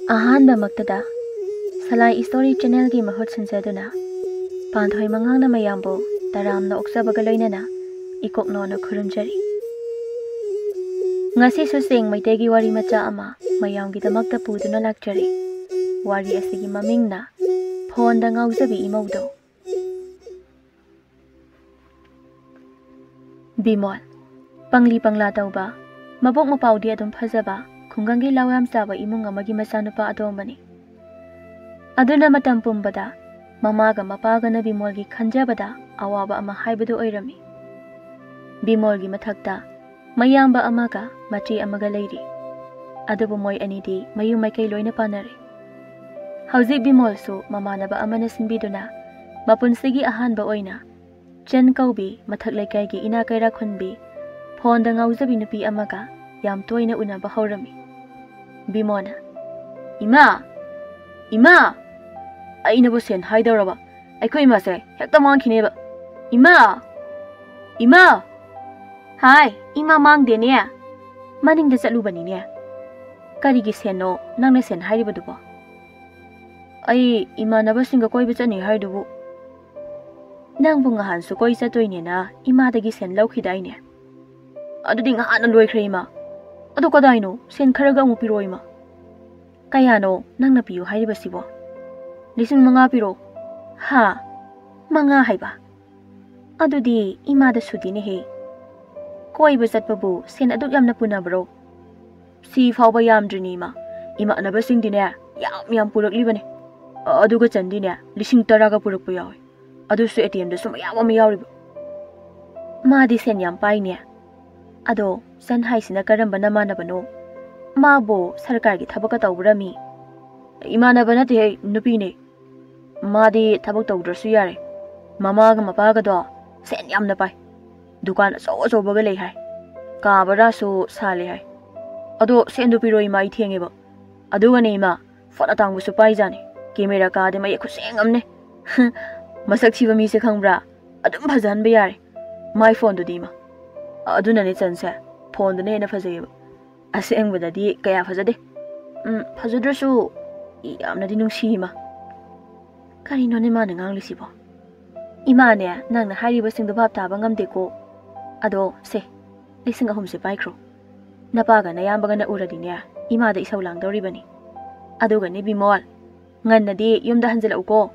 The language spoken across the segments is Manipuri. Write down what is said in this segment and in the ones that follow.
ꯑꯍꯥꯟꯕꯃꯛꯇꯗ ꯁꯂꯥꯏ ꯏꯁꯇꯣꯔꯤ ꯆꯦꯅꯦꯜꯒꯤ ꯃꯍꯨꯠ ꯁꯤꯟꯖꯗꯨꯅ ꯄꯥꯟꯊꯣꯏ ꯃꯉꯥꯡꯅ ꯃꯌꯥꯝꯕꯨ ꯇꯔꯥꯝꯅ ꯑꯣꯛꯆꯕꯒ ꯂꯣꯏꯅꯅ ꯏꯀꯣꯛꯅꯣꯅ ꯈꯨꯔꯨꯝꯖꯔꯤ꯫ ꯉꯁꯤꯁꯨ ꯆꯦꯡ ꯃꯩꯇꯩꯒꯤ ꯋꯥꯔꯤ ꯃꯆꯥ ꯑꯃ ꯃꯌꯥꯝꯒꯤꯗꯃꯛꯇ ꯄꯨꯗꯨꯅ ꯂꯥꯛꯆꯔꯤ꯫ ꯋꯥꯔꯤ ꯑꯁꯤꯒꯤ ꯃꯃꯤꯡꯅ ꯐꯣꯟꯗ ꯉꯥꯎꯖꯕꯤ ꯏꯃꯧꯗꯣ꯫ ꯕꯤꯃꯣꯜ ꯄꯪꯂꯤ ꯄꯪꯂꯥ ꯇꯧꯕ, ꯃꯕꯣꯛ ꯃꯄꯥꯎꯗꯤ ꯑꯗꯨꯝ ꯐꯖꯕ ꯈꯨꯡꯒꯪꯒꯤ ꯂꯧ ꯌꯥꯝ ꯆꯥꯕ ꯏꯃꯨꯡ ꯑꯃꯒꯤ ꯃꯆꯥꯅꯨꯄꯥ ꯑꯇꯣꯝꯕꯅꯤ꯫ ꯑꯗꯨꯅ ꯃꯇꯝ ꯄꯨꯝꯕꯗ ꯃꯃꯥꯒ ꯃꯄꯥꯒꯅ ꯕꯤꯃꯣꯜꯒꯤ ꯈꯟꯖꯕꯗ ꯑꯋꯥꯕ ꯑꯃ ꯍꯥꯏꯕꯗꯨ ꯑꯣꯏꯔꯝꯃꯤ꯫ ꯕꯤꯃꯣꯜꯒꯤ ꯃꯊꯛꯇ ꯃꯌꯥꯝꯕ ꯑꯃꯒ ꯃꯆꯦ ꯑꯃꯒ ꯂꯩꯔꯤ꯫ ꯑꯗꯨꯕꯨ ꯃꯣꯏ ꯑꯅꯤꯗꯤ ꯃꯌꯨꯝ ꯃꯩꯀꯩ ꯂꯣꯏꯅ ꯄꯥꯟꯅꯔꯦ꯫ ꯍꯧꯖꯤꯛ ꯕꯤꯃꯣꯜꯁꯨ ꯃꯃꯥꯟꯅꯕ ꯑꯃꯅ ꯁꯤꯟꯕꯤꯗꯨꯅ ꯃꯄꯨꯟꯁꯤꯒꯤ ꯑꯍꯥꯟꯕ ꯑꯣꯏꯅ ꯆꯟ ꯀꯧꯕꯤ ꯃꯊꯛ ꯂꯩꯀꯥꯏꯒꯤ ꯏꯅꯥ ꯀꯩꯔꯥꯛ ꯈꯨꯟꯕꯤ ꯐꯣꯟꯗ ꯉꯥꯎꯖꯕꯤ ꯅꯨꯄꯤ ꯑꯃꯒ ꯌꯥꯝ ꯇꯣꯏꯅ ꯎꯅꯕ ꯍꯧꯔꯝꯃꯤ꯫ ꯕꯤꯃꯣꯜꯅ "ꯏꯃꯥ! ꯏꯃꯥ! ꯑꯩꯅꯕꯨ ꯁꯦꯟ ꯍꯥꯏꯗꯧꯔꯕ ꯑꯩꯈꯣꯏ ꯏꯃꯥꯁꯦ ꯍꯦꯛꯇ ꯃꯥꯡꯈꯤꯅꯦꯕ꯫ ꯏꯃꯥ! ꯏꯃꯥ!" "ꯍꯥꯏ, ꯏꯃꯥ ꯃꯥꯡꯗꯦꯅꯦ, ꯃꯅꯤꯡꯗ ꯆꯠꯂꯨꯕꯅꯤꯅꯦ꯫ ꯀꯔꯤꯒꯤ ꯁꯦꯟꯅꯣ ꯅꯪꯅ ꯁꯦꯟ ꯍꯥꯏꯔꯤꯕꯗꯨꯕꯣ?" "ꯑꯩ ꯏꯃꯥꯟꯅꯕꯁꯤꯡꯒ ꯀꯣꯏꯕ ꯆꯠꯅꯤ ꯍꯥꯏꯗꯨꯕꯨ." "ꯅꯪꯕꯨ ꯉꯍꯥꯟꯁꯨ ꯀꯣꯏ ꯆꯠꯇꯣꯏꯅꯦꯅ ꯏꯃꯥꯗꯒꯤ ꯁꯦꯟ ꯂꯧꯈꯤꯗꯥꯏꯅꯦ?" "ꯑꯗꯨꯗꯤ ꯉꯍꯥꯟꯅ ꯂꯣꯏꯈ꯭ꯔꯦ ꯏꯃꯥ꯫ ꯑꯗꯨ ꯀꯗꯥꯏꯅꯣ ꯁꯦꯟ ꯈꯔꯒ ꯑꯃꯨꯛ ꯄꯤꯔꯣ ꯏꯃꯥ." "ꯀꯌꯥꯅꯣ ꯅꯪꯅ ꯄꯤꯌꯨ ꯍꯥꯏꯔꯤꯕꯁꯤꯕꯣ?" 5,000 ꯄꯤꯔꯣ." "ꯍꯥ? 5 ꯍꯥꯏꯕ? ꯑꯗꯨꯗꯤ ꯏꯃꯥꯗ ꯁꯨꯗꯤꯅꯦꯍꯦ꯫ ꯀꯣꯏꯕ ꯆꯠꯄꯕꯨ ꯁꯦꯟ ꯑꯗꯨꯛ ꯌꯥꯝꯅ ꯄꯨꯅꯕ꯭ꯔꯣ?" "ꯁꯤ ꯐꯥꯎꯕ ꯌꯥꯝꯗ꯭ꯔꯤꯅꯤ ꯏꯃꯥ, ꯏꯃꯥꯟꯅꯕꯁꯤꯡꯗꯤꯅꯦ ꯌꯥꯝ ꯄꯨꯔꯛꯂꯤꯕꯅꯦ꯫ ꯑꯗꯨꯒ ꯆꯟꯗꯤꯅꯦ 10,000ꯒ ꯄꯨꯔꯛꯄ ꯌꯥꯎꯏ, ꯑꯗꯨꯁꯨ ATMꯗꯁꯨ ꯃꯌꯥꯝ ꯑꯃ ꯌꯥꯎꯔꯤꯕ." "ꯃꯥꯗꯤ ꯁꯦꯟ ꯌꯥꯝ ꯄꯥꯏꯅꯦ꯫ ꯑꯗꯣ ꯆꯟ ꯍꯥꯏꯁꯤꯅ ꯀꯔꯝꯕ ꯅꯃꯥꯟꯅꯕꯅꯣ? ꯃꯥꯕꯨ ꯁꯔꯀꯥꯔꯒꯤ ꯊꯕꯛꯀ ꯇꯧꯕ꯭ꯔꯃꯤ?" "ꯏꯃꯥꯟꯅꯕ ꯅꯠꯇꯦꯍꯦ, ꯅꯨꯄꯤꯅꯦ꯫ ꯃꯥꯗꯤ ꯊꯕꯛ ꯇꯧꯗ꯭ꯔꯁꯨ ꯌꯥꯔꯦ. ꯃꯃꯥꯒ ꯃꯄꯥꯒꯗꯣ ꯁꯦꯟ ꯌꯥꯝꯅ ꯄꯥꯏ. ꯗꯨꯀꯥꯟ ꯑꯆꯧ ꯑꯆꯧꯕꯒ ꯂꯩ ꯍꯥꯏ. ꯀꯥ ꯕꯔꯥꯁꯨ ꯁꯥꯜꯂꯦ ꯍꯥꯏ. ꯑꯗꯣ ꯁꯦꯟꯗꯨ ꯄꯤꯔꯣ ꯏꯃꯥ, ꯑꯩ ꯊꯦꯡꯉꯦꯕ. ꯑꯗꯨꯒꯅꯦ ꯏꯃꯥ, ꯐꯣꯟ ꯑꯇꯥꯡꯕꯁꯨ ꯄꯥꯏꯖꯥꯅꯤ. ꯀꯦꯃꯦꯔꯥ ꯀꯥꯗꯤ ꯃꯌꯦꯛ ꯈꯨꯠꯁꯦꯡ ꯑꯃꯅꯦ. ꯃꯁꯛ ꯊꯤꯕ ꯃꯤꯁꯦ ꯈꯪꯕ꯭ꯔꯥ? ꯑꯗꯨꯝ ꯐꯖꯍꯟꯕ ꯌꯥꯔꯦ. ꯃꯥꯏ ꯐꯣꯟꯗꯨꯗꯤ ꯏꯃꯥ. ꯑꯗꯨꯅꯅꯦ ꯆꯟꯁꯦ, ꯐꯣꯟꯗꯨꯅ ꯍꯦꯟꯅ ꯐꯖꯩꯌꯦꯕ. ꯑꯁꯦꯡꯕꯗꯗꯤ ꯀꯌꯥ ꯐꯖꯗꯦ. ꯐꯖꯗ꯭ꯔꯁꯨ ꯌꯥꯝꯅꯗꯤ ꯅꯨꯡꯁꯤ ꯏꯃꯥ." "ꯀꯔꯤꯅꯣꯅꯦ ꯃꯥꯅ ꯉꯥꯡꯂꯤꯁꯤꯕꯣ? ꯏꯃꯥꯅꯦ ꯅꯪꯅ ꯍꯥꯏꯔꯤꯕꯁꯤꯡꯗꯣ ꯚꯥꯞ ꯇꯥꯕ ꯉꯝꯗꯦꯀꯣ꯫ ꯑꯗꯣ ꯁꯦ, 3,000 ꯄꯥꯏꯈ꯭ꯔꯣ. ꯅꯄꯥꯒ ꯅꯌꯥꯝꯕꯒꯅ ꯎꯔꯗꯤꯅꯦ ꯏꯃꯥꯗ ꯏꯁꯧ ꯂꯥꯡꯗꯧꯔꯤꯕꯅꯤ. ꯑꯗꯨꯒꯅꯦ ꯕꯤꯃꯣꯜ, ꯉꯟꯅꯗꯤ ꯌꯨꯝꯗ ꯍꯟꯖꯤꯜꯂꯛꯎꯀꯣ."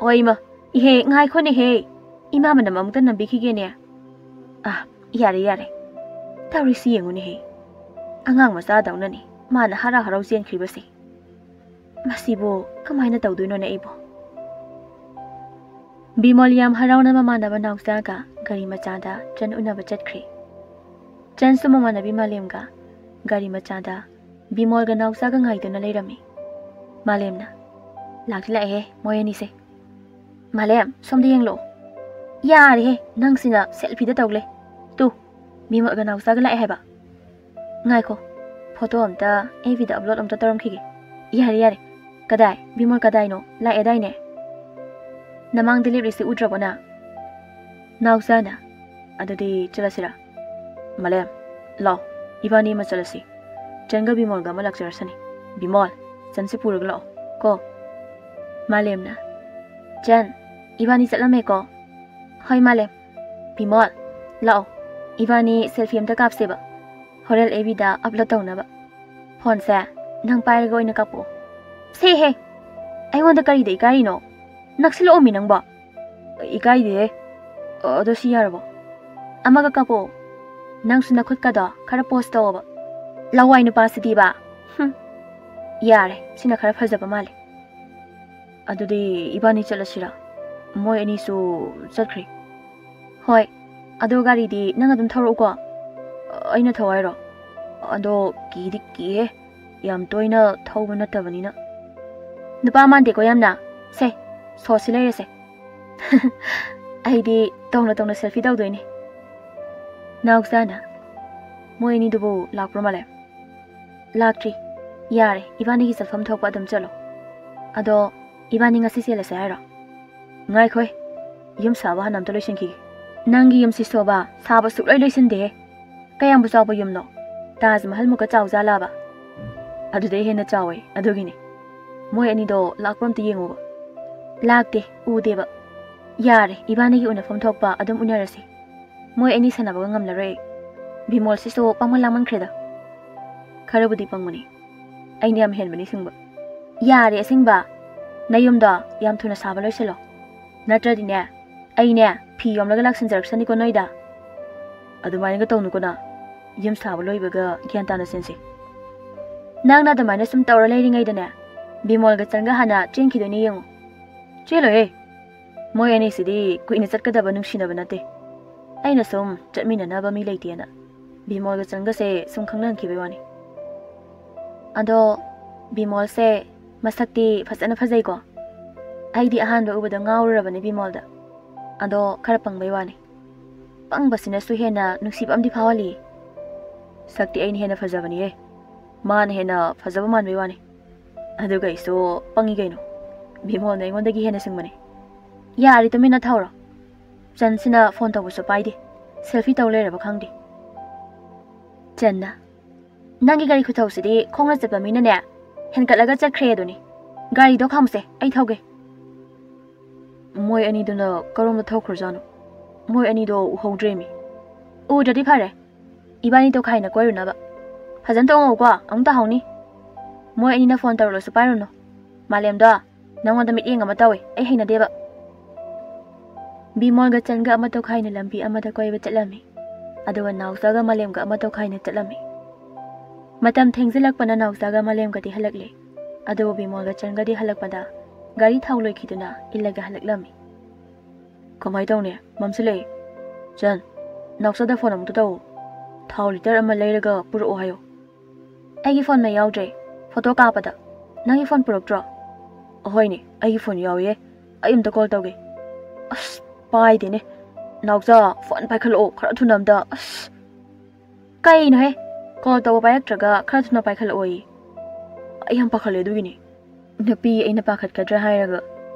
"ꯍꯣꯏ ꯏꯃꯥ." "ꯏꯍꯦ, ꯉꯥꯏꯈꯣꯅꯦꯍꯦ, ꯏꯃꯥ ꯃꯅꯝ ꯑꯃꯨꯛꯇ ꯅꯝꯕꯤꯈꯤꯒꯦꯅꯦ." "ꯌꯥꯔꯦ ꯌꯥꯔꯦ, ꯇꯧꯔꯤꯁꯤ ꯌꯦꯡꯉꯨꯅꯦꯍꯦ, ꯑꯉꯥꯡ ꯃꯆꯥꯗꯧꯅꯅꯦ ꯃꯥꯅ ꯍꯔꯥꯎ ꯍꯔꯥꯎ ꯆꯦꯟꯈ꯭ꯔꯤꯕꯁꯦ꯫ ꯃꯁꯤꯕꯨ ꯀꯃꯥꯏꯅ ꯇꯧꯗꯣꯏꯅꯣꯅꯦ ꯑꯩꯕꯨ?" ꯕꯤꯃꯣꯜ ꯌꯥꯝ ꯍꯔꯥꯎꯅ ꯃꯃꯥꯟꯅꯕ ꯅꯥꯎꯆꯥꯒ ꯒꯥꯔꯤ ꯃꯆꯥꯗ ꯆꯟ ꯎꯅꯕ ꯆꯠꯈ꯭ꯔꯦ꯫ ꯆꯟꯁꯨ ꯃꯃꯥꯟꯅꯕꯤ ꯃꯥꯂꯦꯝꯒ ꯒꯥꯔꯤ ꯃꯆꯥꯗ ꯕꯤꯃꯣꯜꯒ ꯅꯥꯎꯆꯥꯒ ꯉꯥꯏꯗꯨꯅ ꯂꯩꯔꯝꯃꯤ꯫ ꯃꯥꯂꯦꯝꯅ "ꯂꯥꯛꯇꯤ ꯂꯥꯛꯑꯦꯍꯦ ꯃꯣꯏ ꯑꯅꯤꯁꯦ꯫ ꯃꯥꯂꯦꯝ, ꯁꯣꯝꯗ ꯌꯦꯡꯂꯛꯑꯣ." "ꯌꯥꯔꯦꯍꯦ, ꯅꯪꯁꯤꯅ ꯁꯦꯜꯐꯤꯗ ꯇꯧꯂꯦ꯫ ꯇꯨ, ꯕꯤꯃꯣꯜꯒ ꯅꯥꯎꯆꯥꯒ ꯂꯥꯛꯑꯦ ꯍꯥꯏꯕ." "ꯉꯥꯏꯈꯣ, ꯐꯣꯇꯣ ꯑꯝꯇ FBꯗ ꯑꯞꯂꯣꯗ ꯑꯝꯇ ꯇꯧꯔꯝꯈꯤꯒꯦ." "ꯌꯥꯔꯦ ꯌꯥꯔꯦ, ꯀꯗꯥꯏ? ꯕꯤꯃꯣꯜ ꯀꯗꯥꯏꯅꯣ? ꯂꯥꯛꯑꯦꯗꯥꯏꯅꯦ? ꯅꯃꯥꯡꯗ ꯂꯦꯞꯂꯤꯁꯤ ꯎꯗ꯭ꯔꯕꯣ ꯅꯪ?" ꯅꯥꯎꯆꯥꯅ "ꯑꯗꯨꯗꯤ ꯆꯠꯂꯁꯤꯔꯥ?" "ꯃꯥꯂꯦꯝ, ꯂꯥꯛꯑꯣ, ꯏꯕꯥꯅꯤ ꯑꯃ ꯆꯠꯂꯁꯤ. ꯆꯟꯒ ꯕꯤꯃꯣꯜꯒ ꯑꯃ ꯂꯥꯛꯆꯔꯁꯅꯤ. ꯕꯤꯃꯣꯜ, ꯆꯟꯁꯤ ꯄꯨꯔꯒ ꯂꯥꯛꯑꯣ ꯀꯣ." ꯃꯥꯂꯦꯝꯅ "ꯆꯟ, ꯏꯕꯥꯅꯤ ꯆꯠꯂꯝꯃꯦꯀꯣ." "ꯍꯣꯏ ꯃꯥꯂꯦꯝ." "ꯕꯤꯃꯣꯜ, ꯂꯥꯛꯑꯣ, ꯏꯕꯥꯅꯤ ꯁꯦꯜꯐꯤ ꯑꯝꯇ ꯀꯥꯞꯁꯦꯕ, ꯍꯣꯔꯦꯟ FBꯗ ꯑꯞꯂꯣꯗ ꯇꯧꯅꯕ. ꯐꯣꯟꯁꯦ ꯅꯪ ꯄꯥꯏꯔꯒ ꯑꯣꯏꯅ ꯀꯥꯞꯄꯛꯑꯣ." "ꯁꯦꯍꯦ, ꯑꯩꯉꯣꯟꯗ ꯀꯔꯤꯗ ꯏꯀꯥꯏꯔꯤꯅꯣ? ꯅꯛꯁꯤꯜꯂꯛꯑꯣꯃꯤ ꯅꯪꯕꯣ." "ꯏꯀꯥꯏꯗꯦꯍꯦ." "ꯑꯗꯣ ꯁꯤ ꯌꯥꯔꯕꯣ?" "ꯑꯃꯒ ꯀꯥꯞꯄꯛꯑꯣ. ꯅꯪꯁꯨ ꯅꯈꯨꯠꯀꯗꯣ ꯈꯔ ꯄꯣꯁ ꯇꯧꯑꯣꯕ. ꯂꯋꯥꯏ ꯅꯨꯄꯥꯁꯤꯗꯤꯕ." "ꯌꯥꯔꯦ, ꯁꯤꯅ ꯈꯔ ꯐꯖꯕ ꯃꯥꯜꯂꯦ." "ꯑꯗꯨꯗꯤ ꯏꯕꯥꯅꯤ ꯆꯠꯂꯁꯤꯔꯥ? ꯃꯣꯏ ꯑꯅꯤꯁꯨ ꯆꯠꯈ꯭ꯔꯦ." "ꯍꯣꯏ, ꯑꯗꯣ ꯒꯥꯔꯤꯗꯤ ꯅꯪ ꯑꯗꯨꯝ ꯊꯧꯔꯛꯎꯀꯣ." "ꯑꯩꯅ ꯊꯧ ꯍꯥꯏꯔꯣ? ꯑꯗꯣ ꯀꯤꯗꯤ ꯀꯤꯍꯦ, ꯌꯥꯝ ꯇꯣꯏꯅ ꯊꯧꯕ ꯅꯠꯇꯕꯅꯤꯅ." "ꯅꯨꯄꯥ ꯃꯥꯟꯗꯦꯀꯣ ꯌꯥꯝꯅ. ꯁꯦ, ꯁꯣꯁꯤ ꯂꯩꯔꯁꯦ." "ꯑꯩꯗꯤ ꯇꯣꯡꯅ ꯇꯣꯡꯅ ꯁꯦꯜꯐꯤ ꯇꯧꯗꯣꯏꯅꯦ." ꯅꯥꯎꯆꯥꯅ "ꯃꯣꯏ ꯑꯅꯤꯗꯨꯕꯨ ꯂꯥꯛꯄ꯭ꯔꯣ ꯃꯥꯂꯦꯝ?" "ꯂꯥꯛꯇ꯭ꯔꯤ. ꯌꯥꯔꯦ, ꯏꯕꯥꯅꯤꯒꯤ ꯆꯠꯐꯝ ꯊꯣꯛꯄ ꯑꯗꯨꯝ ꯆꯠꯂꯣ." "ꯑꯗꯣ ꯏꯕꯥꯅꯤ ꯉꯁꯤ ꯆꯦꯜꯂꯁꯦ ꯍꯥꯏꯔꯣ?" "ꯉꯥꯏꯈꯣꯏ, ꯌꯨꯝ ꯁꯥꯕ ꯍꯥꯟꯅ ꯑꯝꯇ ꯂꯣꯏꯁꯤꯟꯈꯤꯒꯦ." "ꯅꯪꯒꯤ ꯌꯨꯝꯁꯤꯁꯨꯕ ꯁꯥꯕ ꯁꯨꯛꯂꯣꯏ ꯂꯣꯏꯁꯤꯟꯗꯦꯍꯦ. ꯀꯌꯥꯝꯕꯨ ꯆꯥꯎꯕ ꯌꯨꯝꯅꯣ? ꯇꯥꯖ ꯃꯍꯜ ꯃꯨꯛꯀ ꯆꯥꯎꯖꯥꯠꯂꯕ?" ꯑꯗꯨꯗꯩ ꯍꯦꯟꯅ ꯆꯥꯎꯋꯦ ꯑꯗꯨꯒꯤꯅꯤ ꯃꯣꯏ ꯑꯅꯤꯗꯣ ꯂꯥꯛꯄ ꯑꯝꯇ ꯌꯦꯡꯉꯨꯕ ꯂꯥꯛꯇꯦ ꯎꯗꯦꯕ ꯌꯥꯔꯦ ꯏꯕꯥꯅꯤꯒꯤ ꯎꯅꯐꯝ ꯊꯣꯛꯄ ꯑꯗꯨꯝ ꯎꯅꯔꯁꯤ ꯃꯣꯏ ꯑꯅꯤ ꯁꯥꯟꯅꯕꯒ ꯉꯝꯂꯔꯣꯏ ꯕꯤꯃꯣꯜꯁꯤꯁꯨ ꯄꯪꯃꯟ ꯂꯥꯡꯃꯟꯈ꯭ꯔꯦꯗ ꯈꯔꯕꯨꯗꯤ ꯄꯪꯕꯅꯤ ꯑꯩꯅ ꯌꯥꯝ ꯍꯦꯟꯕꯅꯤ ꯁꯤꯡꯕ ꯌꯥꯔꯦ ꯑꯁꯤꯡꯕ ꯅꯌꯨꯝꯗꯣ ꯌꯥꯝ ꯊꯨꯅ ꯁꯥꯕ ꯂꯣꯏꯁꯤꯜꯂꯣ ꯅꯠꯇ꯭ꯔꯗꯤꯅꯦ ꯑꯩꯅꯦ ꯐꯤ ꯌꯣꯝꯂꯒ ꯂꯥꯛꯁꯤꯟꯖꯔꯛꯁꯅꯤꯀꯣ ꯅꯣꯏꯗ ꯑꯗꯨꯃꯥꯏꯅꯒ ꯇꯧꯅꯨꯀꯣꯅ ꯌꯨꯝ ꯁꯥꯕ ꯂꯣꯏꯕꯒ ꯒ꯭ꯌꯥꯟ ꯇꯥꯅ ꯁꯤꯟꯁꯤ ꯅꯪꯅ ꯑꯗꯨꯃꯥꯏꯅ ꯁꯨꯝ ꯇꯧꯔ ꯂꯩꯔꯤꯉꯩꯗꯅꯦ ꯕꯤꯃꯣꯜꯒ ꯆꯟꯒ ꯍꯥꯟꯅ ꯆꯦꯟꯈꯤꯗꯣꯏꯅꯤ ꯌꯦꯡꯉꯨ ꯆꯦꯜꯂꯣꯍꯦ ꯃꯣꯏ ꯑꯅꯤꯁꯤꯗꯤ ꯀꯨꯏꯅ ꯆꯠꯀꯗꯕ ꯅꯨꯡꯁꯤꯅꯕ ꯅꯠꯇꯦ ꯑꯩꯅ ꯁꯨꯝ ꯆꯠꯃꯤꯟꯅꯅꯕ ꯃꯤ ꯂꯩꯇꯦꯅ ꯕꯤꯃꯣꯜꯒ ꯆꯟꯒꯁꯦ ꯁꯨꯝ ꯈꯪꯅꯍꯟꯈꯤꯕꯩ ꯋꯥꯅꯤ ꯑꯗꯣ ꯕꯤꯃꯣꯜꯁꯦ ꯃꯁꯛꯇꯤ ꯐꯖꯅ ꯐꯖꯩꯀꯣ ꯑꯩꯗꯤ ꯑꯍꯥꯟꯕ ꯎꯕꯗ ꯉꯥꯎꯔꯨꯔꯕꯅꯤ ꯕꯤꯃꯣꯜꯗ ꯑꯗꯣ ꯈꯔ ꯄꯪꯕꯩ ꯋꯥꯅꯤ ꯄꯪꯕꯁꯤꯅꯁꯨ ꯍꯦꯟꯅ ꯅꯨꯡꯁꯤꯕ ꯑꯃꯗꯤ ꯐꯥꯎꯍꯜꯂꯤ ꯁꯛꯇꯤ ꯑꯩꯅ ꯍꯦꯟꯅ ꯐꯖꯕꯅꯤꯍꯦ ꯃꯥꯅ ꯍꯦꯟꯅ ꯐꯖꯕ ꯃꯥꯟꯕꯩ ꯋꯥꯅꯤ ꯑꯗꯨꯒ ꯑꯩꯁꯨ ꯄꯪꯉꯤ ꯀꯩꯅꯣ ꯕꯤꯃꯣꯜꯅ ꯑꯩꯉꯣꯟꯗꯒꯤ ꯍꯦꯟꯅ ꯁꯤꯡꯕꯅꯤ ꯌꯥꯔꯤ ꯇꯨꯃꯤꯟꯅ ꯊꯧꯔꯣ ꯆꯟꯁꯤꯅ ꯐꯣꯟ ꯇꯧꯕꯁꯨ ꯄꯥꯏꯗꯦ ꯁꯦꯜꯐꯤ ꯇꯧ ꯂꯩꯔꯕ ꯈꯪꯗꯦ ꯆꯟꯅ ꯅꯪꯒꯤ ꯒꯥꯔꯤ ꯈꯨꯊꯧꯁꯤꯗꯤ ꯈꯣꯡꯅ ꯆꯠꯄ ꯃꯤꯅꯅꯦ ꯍꯦꯟꯀꯠꯂꯒ ꯆꯠꯈ꯭ꯔꯦ ꯑꯗꯨꯅꯤ ꯒꯥꯔꯤꯗꯣ ꯈꯥꯝꯁꯦ ꯑꯩ ꯊꯧꯒꯦ ꯃꯣꯏ ꯑꯅꯤꯗꯨꯅ ꯀꯔꯣꯝꯗ ꯊꯧꯈ꯭ꯔꯖꯥꯠꯅꯣ ꯃꯣꯏ ꯑꯅꯤꯗꯣ ꯎꯍꯧꯗ꯭ꯔꯦꯃꯤ ꯎꯗ꯭ꯔꯗꯤ ꯐꯔꯦ ꯏꯕꯥꯅꯤ ꯇꯣꯈꯥꯏꯅ ꯀꯣꯏꯔꯨꯅꯕ ꯐꯖꯅ ꯇꯣꯡꯉꯧꯀꯣ ꯑꯃꯨꯛ ꯇꯥꯍꯧꯅꯤ ꯃꯣꯏ ꯑꯅꯤꯅ ꯐꯣꯟ ꯇꯧꯔꯛꯂꯁꯨ ꯄꯥꯏꯔꯨꯅꯨ ꯃꯥꯂꯦꯝꯗꯣ ꯅꯪꯉꯣꯟꯗ ꯃꯤꯠꯌꯦꯡ ꯑꯃ ꯇꯧꯋꯦ ꯑꯩ ꯍꯩꯅꯗꯦꯕ ꯕꯤꯃꯣꯜꯒ ꯆꯟꯒ ꯑꯃ ꯇꯣꯈꯥꯏꯅ ꯂꯝꯕꯤ ꯑꯃꯗ ꯀꯣꯏꯕ ꯆꯠꯂꯝꯃꯤ ꯑꯗꯨꯒ ꯅꯥꯎꯆꯥꯒ ꯃꯥꯂꯦꯝꯒ ꯑꯃ ꯇꯣꯈꯥꯏꯅ ꯆꯠꯂꯝꯃꯤ ꯃꯇꯝ ꯊꯦꯡꯖꯤꯜꯂꯛꯄꯅ ꯅꯥꯎꯆꯥꯒ ꯃꯥꯂꯦꯝꯒꯗꯤ ꯍꯜꯂꯛꯂꯦ ꯑꯗꯨꯕꯨ ꯕꯤꯃꯣꯜꯒ ꯆꯟꯒꯗꯤ ꯍꯜꯂꯛꯄꯗ ꯒꯥꯔꯤ ꯊꯥꯎ ꯂꯣꯏꯈꯤꯗꯨꯅ ꯏꯜꯂꯒ ꯍꯜꯂꯛꯂꯝꯃꯤ ꯀꯃꯥꯏ ꯇꯧꯅꯤ ꯃꯝꯁꯤꯜꯂꯛꯏ ꯆꯟ ꯅꯥꯎꯆꯥꯗ ꯐꯣꯟ ꯑꯃꯨꯛꯇ ꯇꯧ ꯊꯥꯎ ꯂꯤꯇꯔ ꯑꯃ ꯂꯩꯔꯒ ꯄꯨꯔꯛꯑꯣ ꯍꯥꯏꯌꯣ ꯑꯩꯒꯤ ꯐꯣꯟ ꯃꯩ ꯌꯥꯎꯗ꯭ꯔꯦ ꯐꯣꯇꯣ ꯀꯥꯞꯄꯗ ꯅꯪꯒꯤ ꯐꯣꯟ ꯄꯨꯔꯛꯇ꯭ꯔꯣ ꯑꯍꯣꯏꯅꯦ ꯑꯩꯒꯤ ꯐꯣꯟ ꯌꯥꯎꯏꯌꯦ ꯑꯩ ꯑꯝꯇ ꯀꯣꯜ ꯇꯧꯒꯦ ꯑꯁ ꯄꯥꯏꯗꯦꯅꯦ ꯅꯥꯎꯆꯥ ꯐꯣꯟ ꯄꯥꯏꯈꯠꯂꯛꯑꯣ ꯈꯔ ꯊꯨꯅ ꯑꯝꯇ ꯑꯁ ꯀꯩꯅꯣꯍꯦ ꯀꯣꯜ ꯇꯧꯕ ꯄꯥꯏꯔꯛꯇ꯭ꯔꯒ ꯈꯔ ꯊꯨꯅ ꯄꯥꯏꯈꯠꯂꯛꯑꯣꯌꯦ ꯑꯩ ꯌꯥꯝ ꯄꯥꯈꯠꯂꯦ ꯑꯗꯨꯒꯤꯅꯤ ꯅꯨꯄꯤ ꯑꯩꯅ ꯄꯥꯈꯠꯀꯗ꯭ꯔꯥ ꯍꯥꯏꯔꯒ